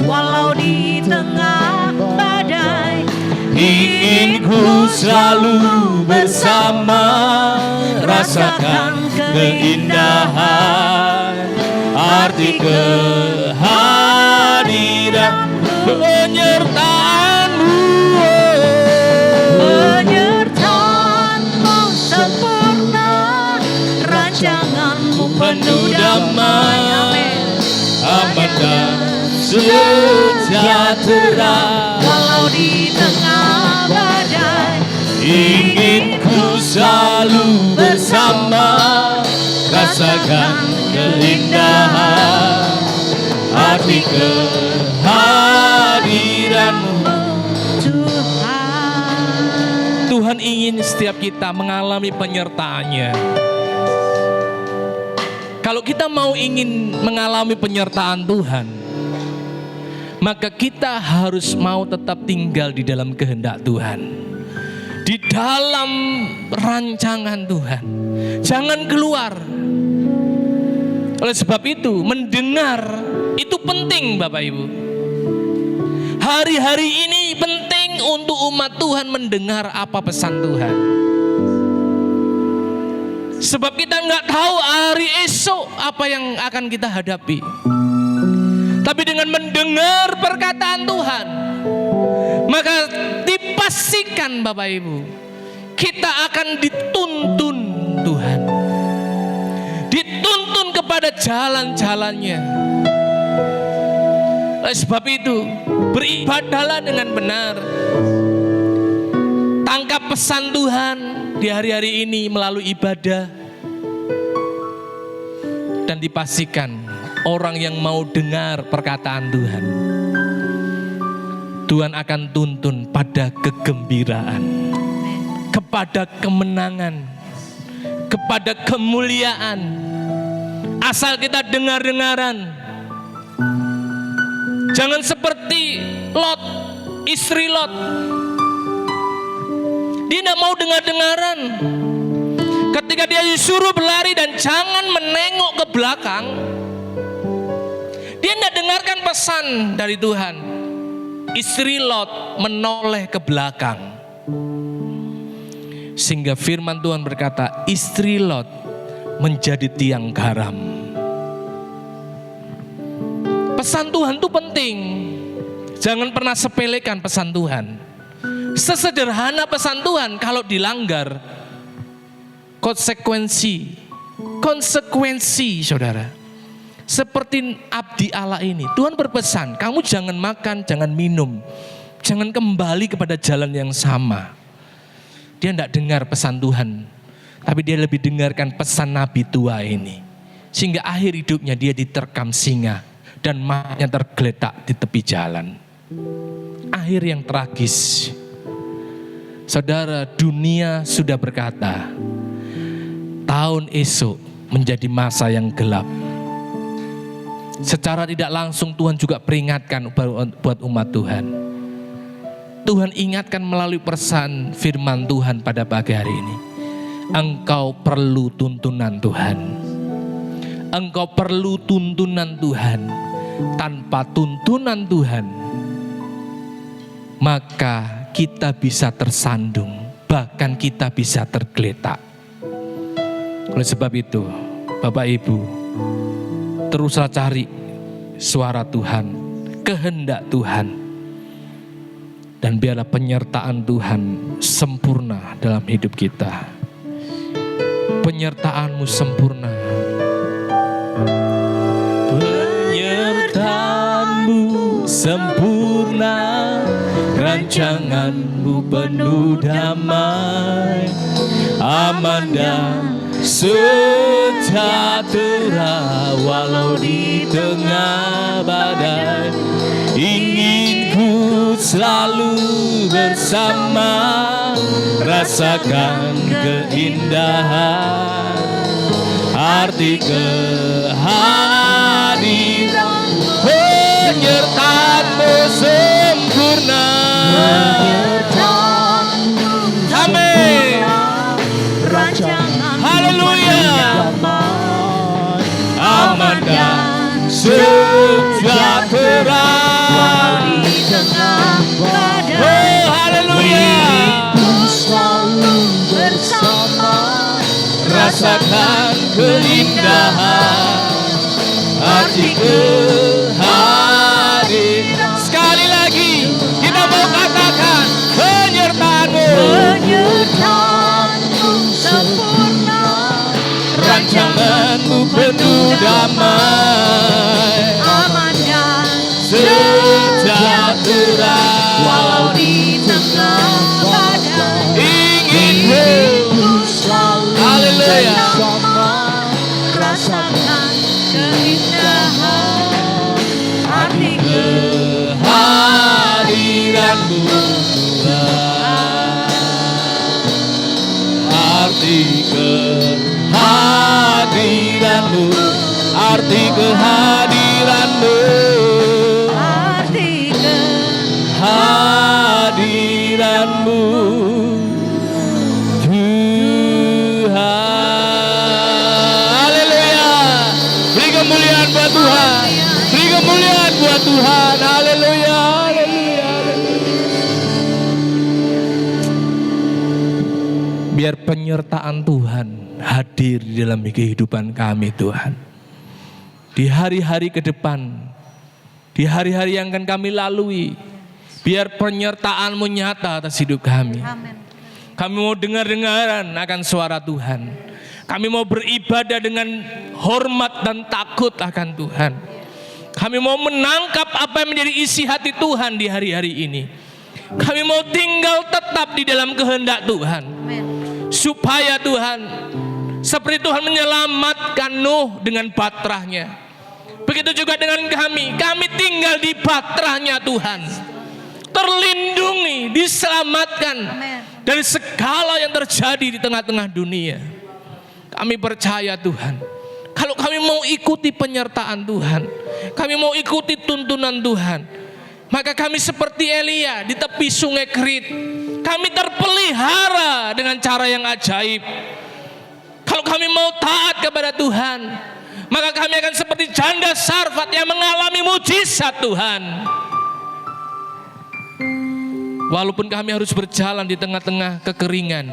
walau di tengah badai. ingin ku selalu bersama, rasakan keindahan arti kehadiran penyertaan-Mu, Penyertaan-Mu sempurna, rancangan-Mu penuh damai. aman dan sejahtera. Walau di tengah badai, Ingin ku selalu bersama, rasakan keindahan arti kehadiranmu. Tuhan. Tuhan ingin setiap kita mengalami penyertaan-Nya. Kalau kita mau ingin mengalami penyertaan Tuhan, maka kita harus mau tetap tinggal di dalam kehendak Tuhan, di dalam rancangan Tuhan. Jangan keluar. Oleh sebab itu, mendengar itu penting, Bapak Ibu. Hari-hari ini penting untuk umat Tuhan mendengar apa pesan Tuhan. Sebab kita nggak tahu hari esok apa yang akan kita hadapi. Tapi dengan mendengar perkataan Tuhan, maka dipastikan Bapak Ibu, kita akan dituntun Tuhan. Dituntun kepada jalan-jalannya. Oleh sebab itu, beribadahlah dengan benar. Tangkap pesan Tuhan di hari-hari ini melalui ibadah. Dan dipastikan orang yang mau dengar perkataan Tuhan, Tuhan akan tuntun pada kegembiraan, kepada kemenangan, kepada kemuliaan. Asal kita dengar-dengaran. Jangan seperti Lot, istri Lot. Dia tidak mau dengar-dengaran. Ketika dia disuruh berlari dan jangan menengok ke belakang, dia tidak dengarkan pesan dari Tuhan. Istri Lot menoleh ke belakang. Sehingga firman Tuhan berkata, istri Lot menjadi tiang garam. Pesan Tuhan itu penting. Jangan pernah sepelekan pesan Tuhan. Sesederhana pesan Tuhan, kalau dilanggar, konsekuensi saudara. Seperti abdi Allah ini, Tuhan berpesan, kamu jangan makan, jangan minum, jangan kembali kepada jalan yang sama. Dia tidak dengar pesan Tuhan, tapi dia lebih dengarkan pesan Nabi tua ini. Sehingga akhir hidupnya dia diterkam singa dan matanya tergeletak di tepi jalan. Akhir yang tragis. Saudara, dunia sudah berkata, tahun esok menjadi masa yang gelap. Secara tidak langsung Tuhan juga peringatkan buat umat Tuhan. Tuhan ingatkan melalui pesan firman Tuhan pada pagi hari ini. Engkau perlu tuntunan Tuhan. Engkau perlu tuntunan Tuhan. Tanpa tuntunan Tuhan, maka kita bisa tersandung, bahkan kita bisa tergeletak. Oleh sebab itu, Bapak Ibu, teruslah cari suara Tuhan, kehendak Tuhan, dan biarlah penyertaan Tuhan sempurna dalam hidup kita. Penyertaan-Mu sempurna. Penyertaan-Mu sempurna, rancangan-Mu penuh damai, aman dan sejahtera. Walau di tengah badai, ingin ku selalu bersama, rasakan keindahan arti kehadiran. Penyertaan-Mu sempurna. Amin. Haleluya. Aman dan sejahtera. Oh, haleluya. Rasakan keindahan arti kehadiran. Sekali lagi kita mau katakan, penyertaan-Mu sempurna, rancangan-Mu penuh damai, aman dan berat, walau di tengah badai, ingin ku selalu Haleluya. bersama, rasakan keindahan arti kehadiranmu Tuhan, arti kehadiranmu, arti kehadiranmu, Arti hadiranmu Tuhan. Haleluya. Beri kemuliaan buat Tuhan. Beri kemuliaan buat Tuhan. Haleluya. Haleluya. Biar penyertaan Tuhan hadir di dalam kehidupan kami Tuhan. Di hari-hari ke depan, di hari-hari yang akan kami lalui, biar penyertaan-Mu nyata atas hidup kami. Amin. Kami mau dengar-dengaran akan suara Tuhan. Kami mau beribadah dengan hormat dan takut akan Tuhan. Kami mau menangkap apa yang menjadi isi hati Tuhan di hari-hari ini. Kami mau tinggal tetap di dalam kehendak Tuhan. Amin. Supaya Tuhan, seperti Tuhan menyelamatkan Nuh dengan baterainya, begitu juga dengan kami tinggal di baterainya Tuhan, terlindungi, diselamatkan dari segala yang terjadi di tengah-tengah dunia. Kami percaya Tuhan, kalau kami mau ikuti penyertaan Tuhan, kami mau ikuti tuntunan Tuhan, maka kami seperti Elia di tepi sungai Kerit, kami terpelihara dengan cara yang ajaib. Kalau kami mau taat kepada Tuhan, maka kami akan seperti janda Sarfat yang mengalami mujizat Tuhan. Walaupun kami harus berjalan di tengah-tengah kekeringan,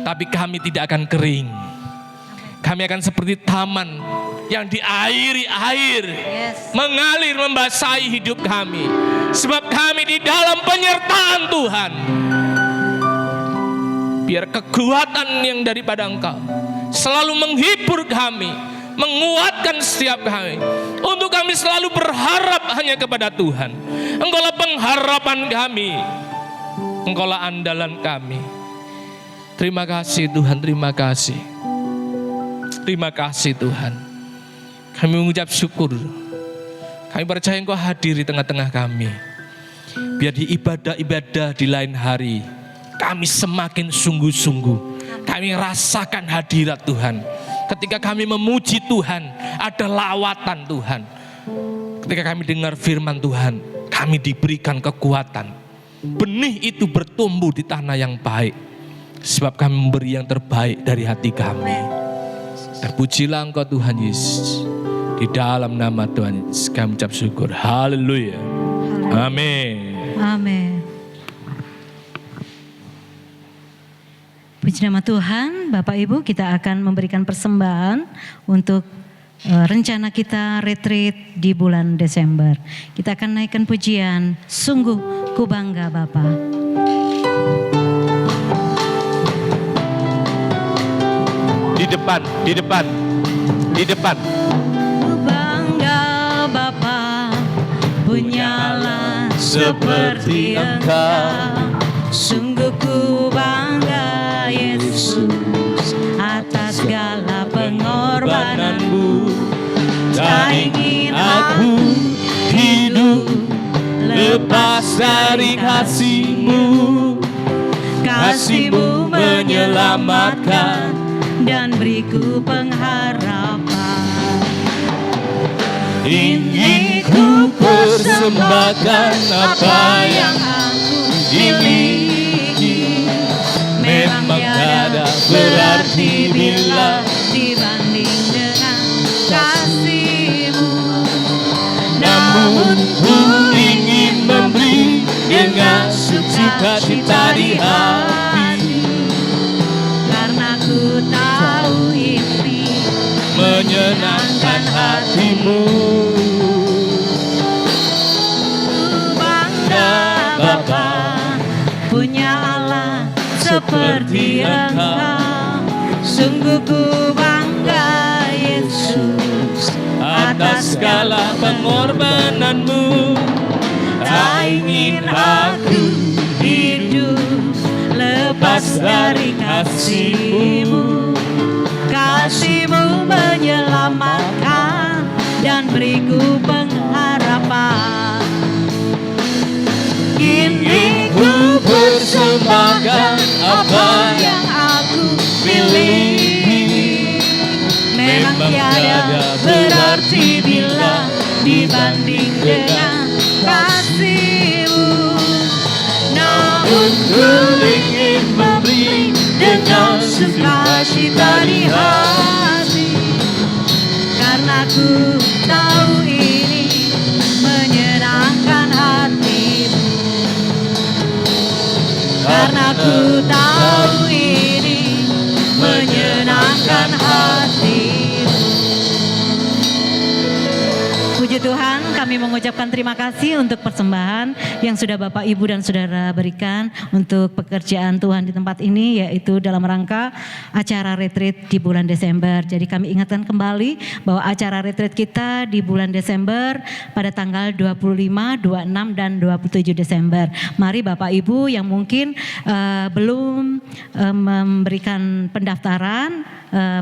tapi kami tidak akan kering. Kami akan seperti taman yang diairi air, mengalir membasahi hidup kami. Sebab kami di dalam penyertaan Tuhan. Biar kekuatan yang daripada Engkau selalu menghibur kami, menguatkan setiap kami, untuk kami selalu berharap hanya kepada Tuhan. Engkaulah pengharapan kami, Engkaulah andalan kami. Terima kasih Tuhan, terima kasih. Terima kasih Tuhan. Kami mengucap syukur. Kami percaya Engkau hadir di tengah-tengah kami. Biar di ibadah-ibadah di lain hari, kami semakin sungguh-sungguh. Kami rasakan hadirat Tuhan. Ketika kami memuji Tuhan, ada lawatan Tuhan. Ketika kami dengar firman Tuhan, kami diberikan kekuatan. Benih itu bertumbuh di tanah yang baik. Sebab kami memberi yang terbaik dari hati kami. Terpujilah Engkau Tuhan Yesus. Di dalam nama Tuhan Yesus kami ucap syukur. Haleluya. Amin. Amin. Puji nama Tuhan, Bapak Ibu, kita akan memberikan persembahan untuk rencana kita retreat di bulan Desember. Kita akan naikkan pujian, sungguh ku bangga Bapa. Di depan, di depan, di depan. Ku bangga Bapa, punyalah seperti Engkau. Sungguh ku bangga Yesus atas segala pengorbananmu. Tak ingin aku hidup lepas dari kasih-Mu. Kasih-Mu menyelamatkan dan beriku pengharapan. Ingin ku persembahkan apa yang aku miliki. Memang tiada berarti bila dibanding dengan kasih-Mu. Namun ku ingin memberi dengan sukacita di hati, karena ku tahu ini menyenangkan hati-Mu. Ku bangga Bapa, punya Allah seperti Engkau. Sungguh ku bangga Yesus atas segala pengorbanan-Mu. Tak ingin aku hidup lepas dari kasih-Mu. Kasih-Mu menyelamatkan dan beriku pengharapan. Kini ku persembahkan apa yang aku pilih. Memang tiada berarti bila dibanding dengan kasih-Mu. Namun ku ingin memberi dengan sukacita di hati, karena ku tahu ini menyenangkan hati-Mu. Karena ku tahu ini menyenangkan hati-Mu. Puji Tuhan, kami mengucapkan terima kasih untuk persembahan yang sudah Bapak, Ibu, dan Saudara berikan untuk pekerjaan Tuhan di tempat ini, yaitu dalam rangka acara retreat di bulan Desember. Jadi kami ingatkan kembali bahwa acara retreat kita di bulan Desember pada tanggal 25, 26, dan 27 Desember. Mari Bapak Ibu yang mungkin belum memberikan pendaftaran,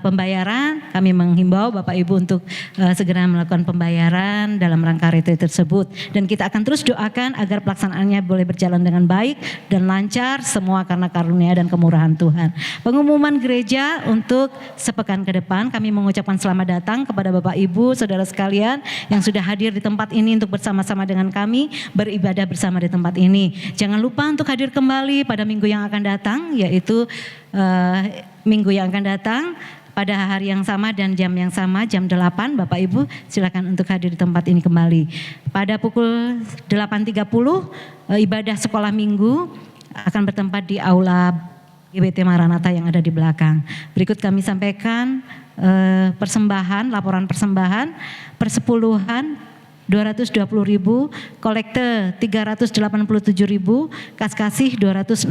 pembayaran, kami menghimbau Bapak Ibu untuk segera melakukan pembayaran dalam rangka retreat tersebut, dan kita akan terus doakan agar pelaksanaannya boleh berjalan dengan baik dan lancar semua karena karunia dan kemurahan Tuhan. Pengumuman gereja untuk sepekan ke depan, kami mengucapkan selamat datang kepada Bapak Ibu Saudara sekalian yang sudah hadir di tempat ini untuk bersama-sama dengan kami beribadah bersama di tempat ini. Jangan lupa untuk hadir kembali pada minggu yang akan datang, yaitu minggu yang akan datang pada hari yang sama dan jam yang sama, jam 8, Bapak Ibu silakan untuk hadir di tempat ini kembali. Pada pukul 8.30 ibadah sekolah minggu akan bertempat di aula GBT Maranatha yang ada di belakang. Berikut kami sampaikan persembahan, laporan persembahan, persepuluhan 220.000, kolekte 387.000, kas kasih 260.000.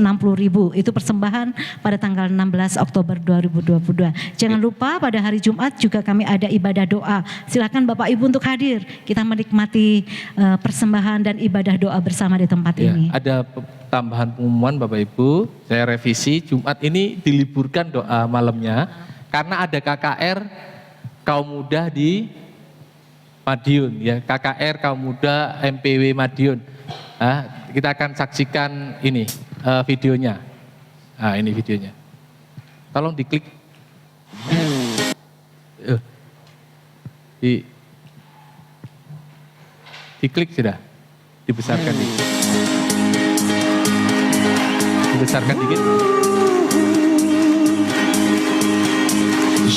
Itu persembahan pada tanggal 16 Oktober 2022. Jangan lupa pada hari Jumat juga kami ada ibadah doa. Silakan Bapak Ibu untuk hadir. Kita menikmati persembahan dan ibadah doa bersama di tempat ini. Ada tambahan pengumuman Bapak Ibu, saya revisi, Jumat ini diliburkan doa malamnya karena ada KKR kaum muda di Madiun, ya, KKR Kaum Muda MPW Madiun. Nah, kita akan saksikan ini videonya. Nah, ini videonya. Tolong diklik. Diklik sudah. Dibesarkan dikit. Dibesarkan dikit.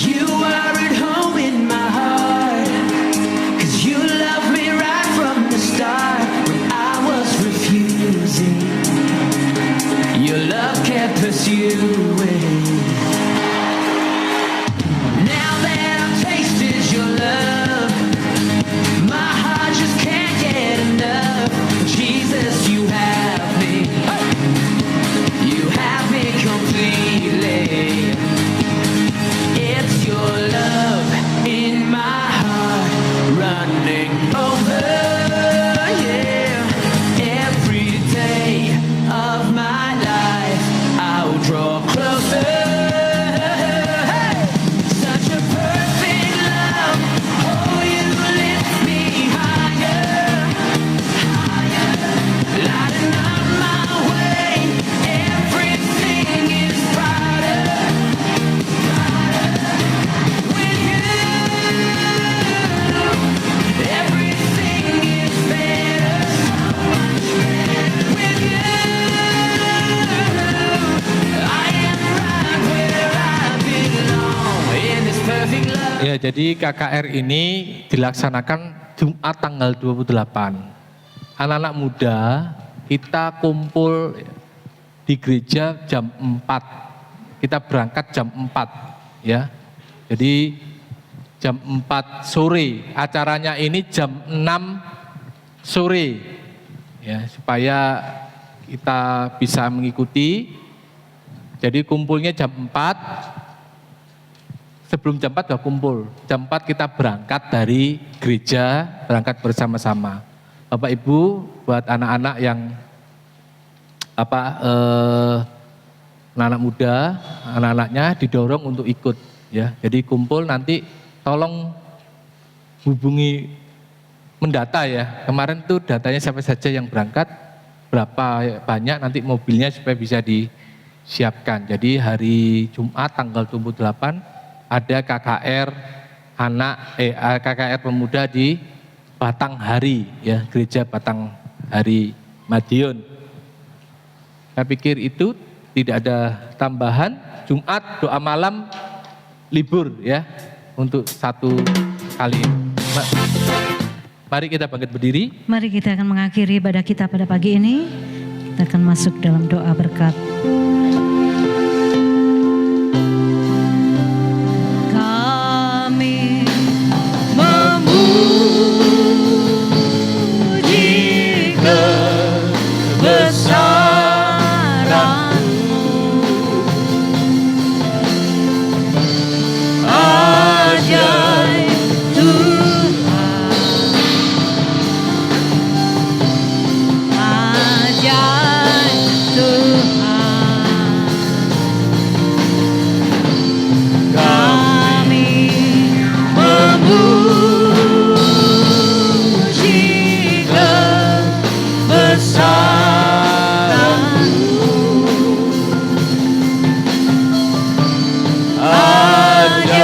You are at home in my heart, 'cause you love me right from the start. When I was refusing, your love kept pursuing. Now that I've tasted your love, my heart just can't get enough. Jesus, you have me. You have me completely. It's your love in my heart running over, yeah. Every day of my life I'll draw closer. Hey! Such a perfect love, oh, you lift me higher, higher, lighting up my way. Everything is brighter, brighter with you. Everything is better, so much better with you. I am right where I belong in this perfect love. Ya, jadi KKR ini dilaksanakan Jumat tanggal 28. Anak-anak muda kita kumpul di gereja jam 4. Kita berangkat jam 4 ya. Jadi jam 4 sore, acaranya ini jam 6 sore. Ya, supaya kita bisa mengikuti. Jadi kumpulnya jam 4. Sebelum jam 4 sudah kumpul. Jam 4 kita berangkat dari gereja, berangkat bersama-sama. Bapak Ibu, buat anak-anak yang anak-anak muda, anak-anaknya didorong untuk ikut ya. Jadi kumpul nanti tolong hubungi mendata ya. Kemarin tuh datanya siapa saja yang berangkat, berapa banyak nanti mobilnya supaya bisa disiapkan. Jadi hari Jumat tanggal 28 ada KKR KKR pemuda di Batanghari ya, gereja Batanghari Madiun. Saya pikir itu tidak ada tambahan. Jumat doa malam libur ya untuk satu kali ini. Mari kita bangkit berdiri. Mari kita akan mengakhiri ibadah kita pada pagi ini. Kita akan masuk dalam doa berkat. Kami memuji kebesaran-Mu, ajaib Tuhan, ajaib Tuhan. Kami memuji kebesaran-Mu, ajaib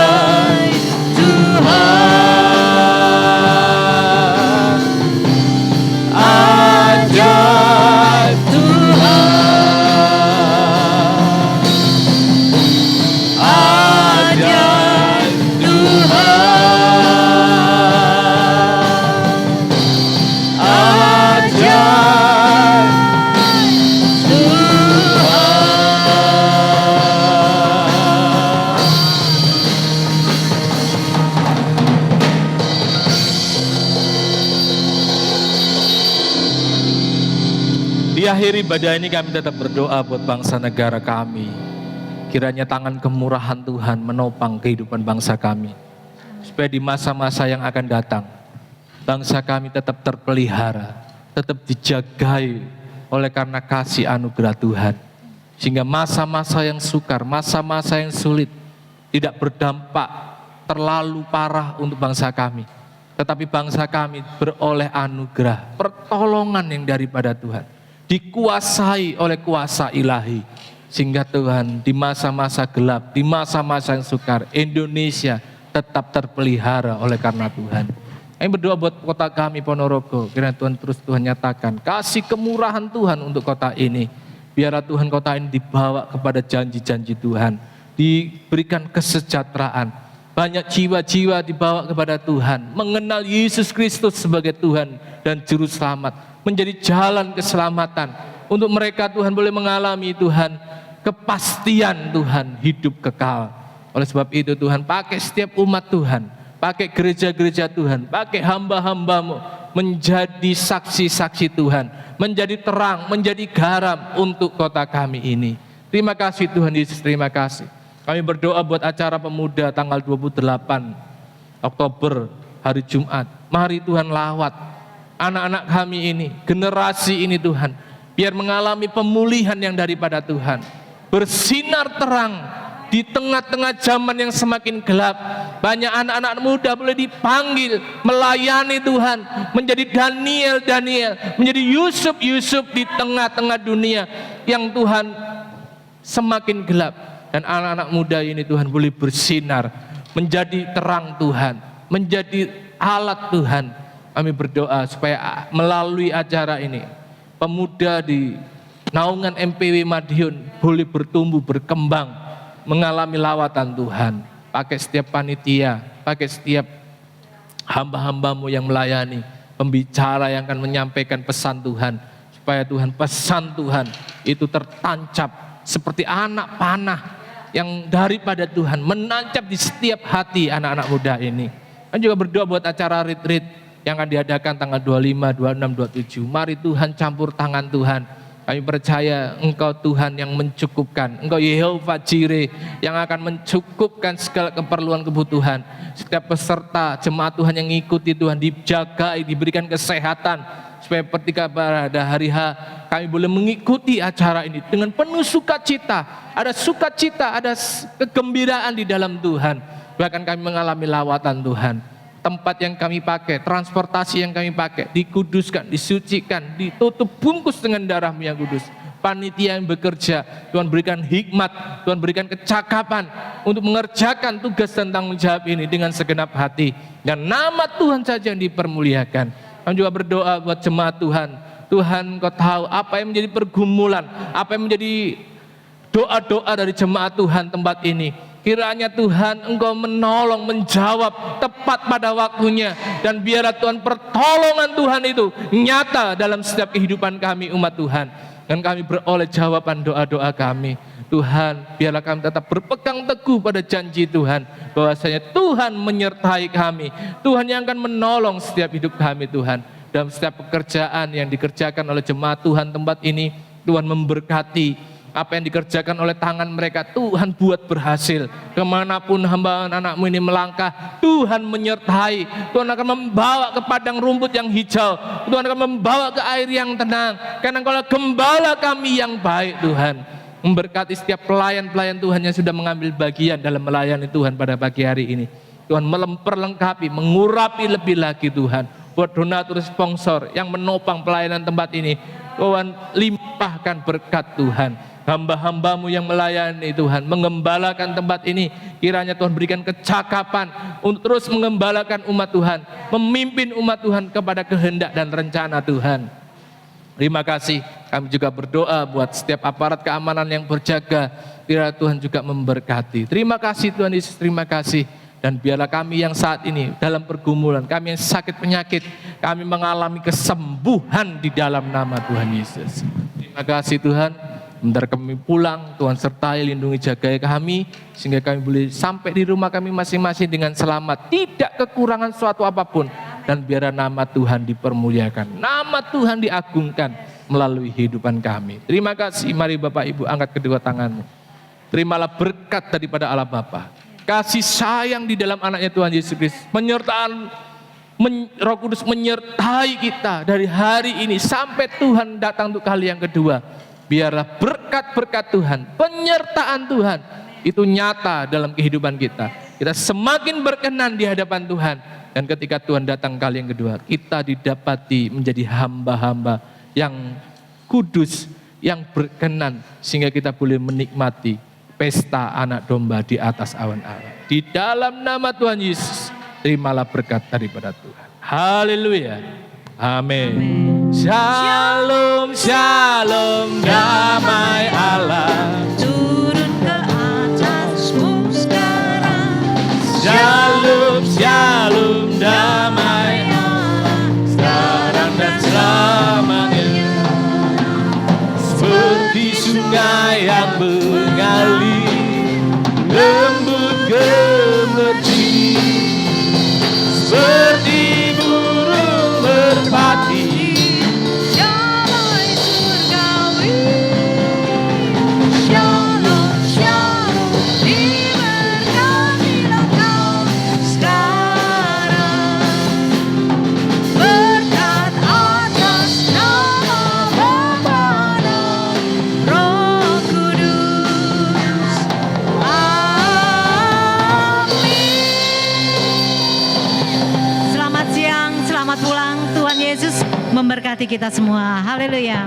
Tuhan, ajaib Tuhan, ajaib Tuhan, ajaib Di akhir ibadah ini kami tetap berdoa buat bangsa negara kami. Kiranya tangan kemurahan Tuhan menopang kehidupan bangsa kami. Supaya di masa-masa yang akan datang, bangsa kami tetap terpelihara, tetap dijagai oleh karena kasih anugerah Tuhan. Sehingga masa-masa yang sukar, masa-masa yang sulit tidak berdampak terlalu parah untuk bangsa kami. Tetapi bangsa kami beroleh anugerah, pertolongan yang daripada Tuhan. Dikuasai oleh kuasa ilahi. Sehingga Tuhan di masa-masa gelap, di masa-masa yang sukar, Indonesia tetap terpelihara oleh karena Tuhan. Kami berdoa buat kota kami Ponorogo, kiranya Tuhan terus Tuhan nyatakan kasih kemurahan Tuhan untuk kota ini. Biarlah Tuhan kota ini dibawa kepada janji-janji Tuhan, diberikan kesejahteraan. Banyak jiwa-jiwa dibawa kepada Tuhan, mengenal Yesus Kristus sebagai Tuhan dan Juru Selamat. Menjadi jalan keselamatan. Untuk mereka Tuhan boleh mengalami Tuhan kepastian Tuhan hidup kekal. Oleh sebab itu Tuhan pakai setiap umat Tuhan, pakai gereja-gereja Tuhan, pakai hamba-hamba-Mu menjadi saksi-saksi Tuhan, menjadi terang, menjadi garam untuk kota kami ini. Terima kasih Tuhan Yesus, terima kasih. Kami berdoa buat acara pemuda tanggal 28 Oktober hari Jumat. Mari Tuhan lawat anak-anak kami ini, generasi ini Tuhan, biar mengalami pemulihan yang daripada Tuhan. Bersinar terang di tengah-tengah zaman yang semakin gelap. Banyak anak-anak muda boleh dipanggil melayani Tuhan, menjadi Daniel, menjadi Yusuf di tengah-tengah dunia yang Tuhan semakin gelap. Dan anak-anak muda ini Tuhan boleh bersinar, menjadi terang Tuhan, menjadi alat Tuhan. Kami berdoa supaya melalui acara ini, pemuda di naungan MPW Madiun boleh bertumbuh, berkembang, mengalami lawatan Tuhan. Pakai setiap panitia, pakai setiap hamba-hamba-Mu yang melayani, pembicara yang akan menyampaikan pesan Tuhan. Supaya Tuhan, pesan Tuhan itu tertancap seperti anak panah yang daripada Tuhan, menancap di setiap hati anak-anak muda ini. Dan juga berdoa buat acara retreat yang akan diadakan tanggal 25, 26, 27. Mari Tuhan campur tangan Tuhan. Kami percaya Engkau Tuhan yang mencukupkan. Engkau Yehova Jireh yang akan mencukupkan segala keperluan kebutuhan. Setiap peserta jemaat Tuhan yang mengikuti Tuhan dijaga, diberikan kesehatan. Supaya ketika pada hari H kami boleh mengikuti acara ini dengan penuh sukacita. Ada sukacita, ada kegembiraan di dalam Tuhan. Bahkan kami mengalami lawatan Tuhan. Tempat yang kami pakai, transportasi yang kami pakai, dikuduskan, disucikan, ditutup bungkus dengan darah-Mu yang kudus. Panitia yang bekerja, Tuhan berikan hikmat, Tuhan berikan kecakapan untuk mengerjakan tugas dan tanggung jawab ini dengan segenap hati. Dan nama Tuhan saja yang dipermuliakan. Kami juga berdoa buat jemaat Tuhan. Tuhan, Kau tahu apa yang menjadi pergumulan, apa yang menjadi doa-doa dari jemaat Tuhan tempat ini. Kiranya Tuhan Engkau menolong, menjawab tepat pada waktunya. Dan biarlah Tuhan pertolongan Tuhan itu nyata dalam setiap kehidupan kami umat Tuhan. Dan kami beroleh jawaban doa-doa kami. Tuhan, biarlah kami tetap berpegang teguh pada janji Tuhan. Bahwasanya Tuhan menyertai kami. Tuhan yang akan menolong setiap hidup kami Tuhan. Dalam setiap pekerjaan yang dikerjakan oleh jemaat Tuhan tempat ini, Tuhan memberkati. Apa yang dikerjakan oleh tangan mereka, Tuhan buat berhasil. Kemanapun hamba anak-Mu ini melangkah, Tuhan menyertai. Tuhan akan membawa ke padang rumput yang hijau. Tuhan akan membawa ke air yang tenang. Karena Engkaulah gembala kami yang baik Tuhan. Memberkati setiap pelayan-pelayan Tuhan yang sudah mengambil bagian dalam melayani Tuhan pada pagi hari ini. Tuhan memperlengkapi, mengurapi lebih lagi Tuhan. Buat donatur sponsor yang menopang pelayanan tempat ini, Tuhan limpahkan berkat Tuhan. Hamba-hamba-Mu yang melayani Tuhan, mengembalakan tempat ini, kiranya Tuhan berikan kecakapan untuk terus mengembalakan umat Tuhan, memimpin umat Tuhan kepada kehendak dan rencana Tuhan. Terima kasih. Kami juga berdoa buat setiap aparat keamanan yang berjaga, kiranya Tuhan juga memberkati. Terima kasih Tuhan Yesus, terima kasih. Dan biarlah kami yang saat ini dalam pergumulan, kami yang sakit penyakit, kami mengalami kesembuhan di dalam nama Tuhan Yesus. Terima kasih Tuhan. Bentar kami pulang, Tuhan sertai, lindungi, jagai kami, sehingga kami boleh sampai di rumah kami masing-masing dengan selamat, tidak kekurangan suatu apapun. Dan biarlah nama Tuhan dipermuliakan, nama Tuhan diagungkan melalui kehidupan kami. Terima kasih. Mari Bapak Ibu angkat kedua tanganmu. Terimalah berkat daripada Allah Bapa, kasih sayang di dalam anaknya Tuhan Yesus Kristus, penyertaan Roh Kudus menyertai kita dari hari ini sampai Tuhan datang untuk kali yang kedua. Biarlah berkat-berkat Tuhan, penyertaan Tuhan itu nyata dalam kehidupan kita. Kita semakin berkenan di hadapan Tuhan. Dan ketika Tuhan datang kali yang kedua, kita didapati menjadi hamba-hamba yang kudus, yang berkenan. Sehingga kita boleh menikmati pesta anak domba di atas awan-awan. Di dalam nama Tuhan Yesus, terimalah berkat daripada Tuhan. Haleluya. Amin. Shalom, shalom, damai Allah Turun ke atasmu sekarang. Shalom, shalom, damai Allah sekarang dan selamanya. Seperti sungai yang mengalir, lembut gemerci, seperti burung merpati. Memberkati kita semua. Haleluya.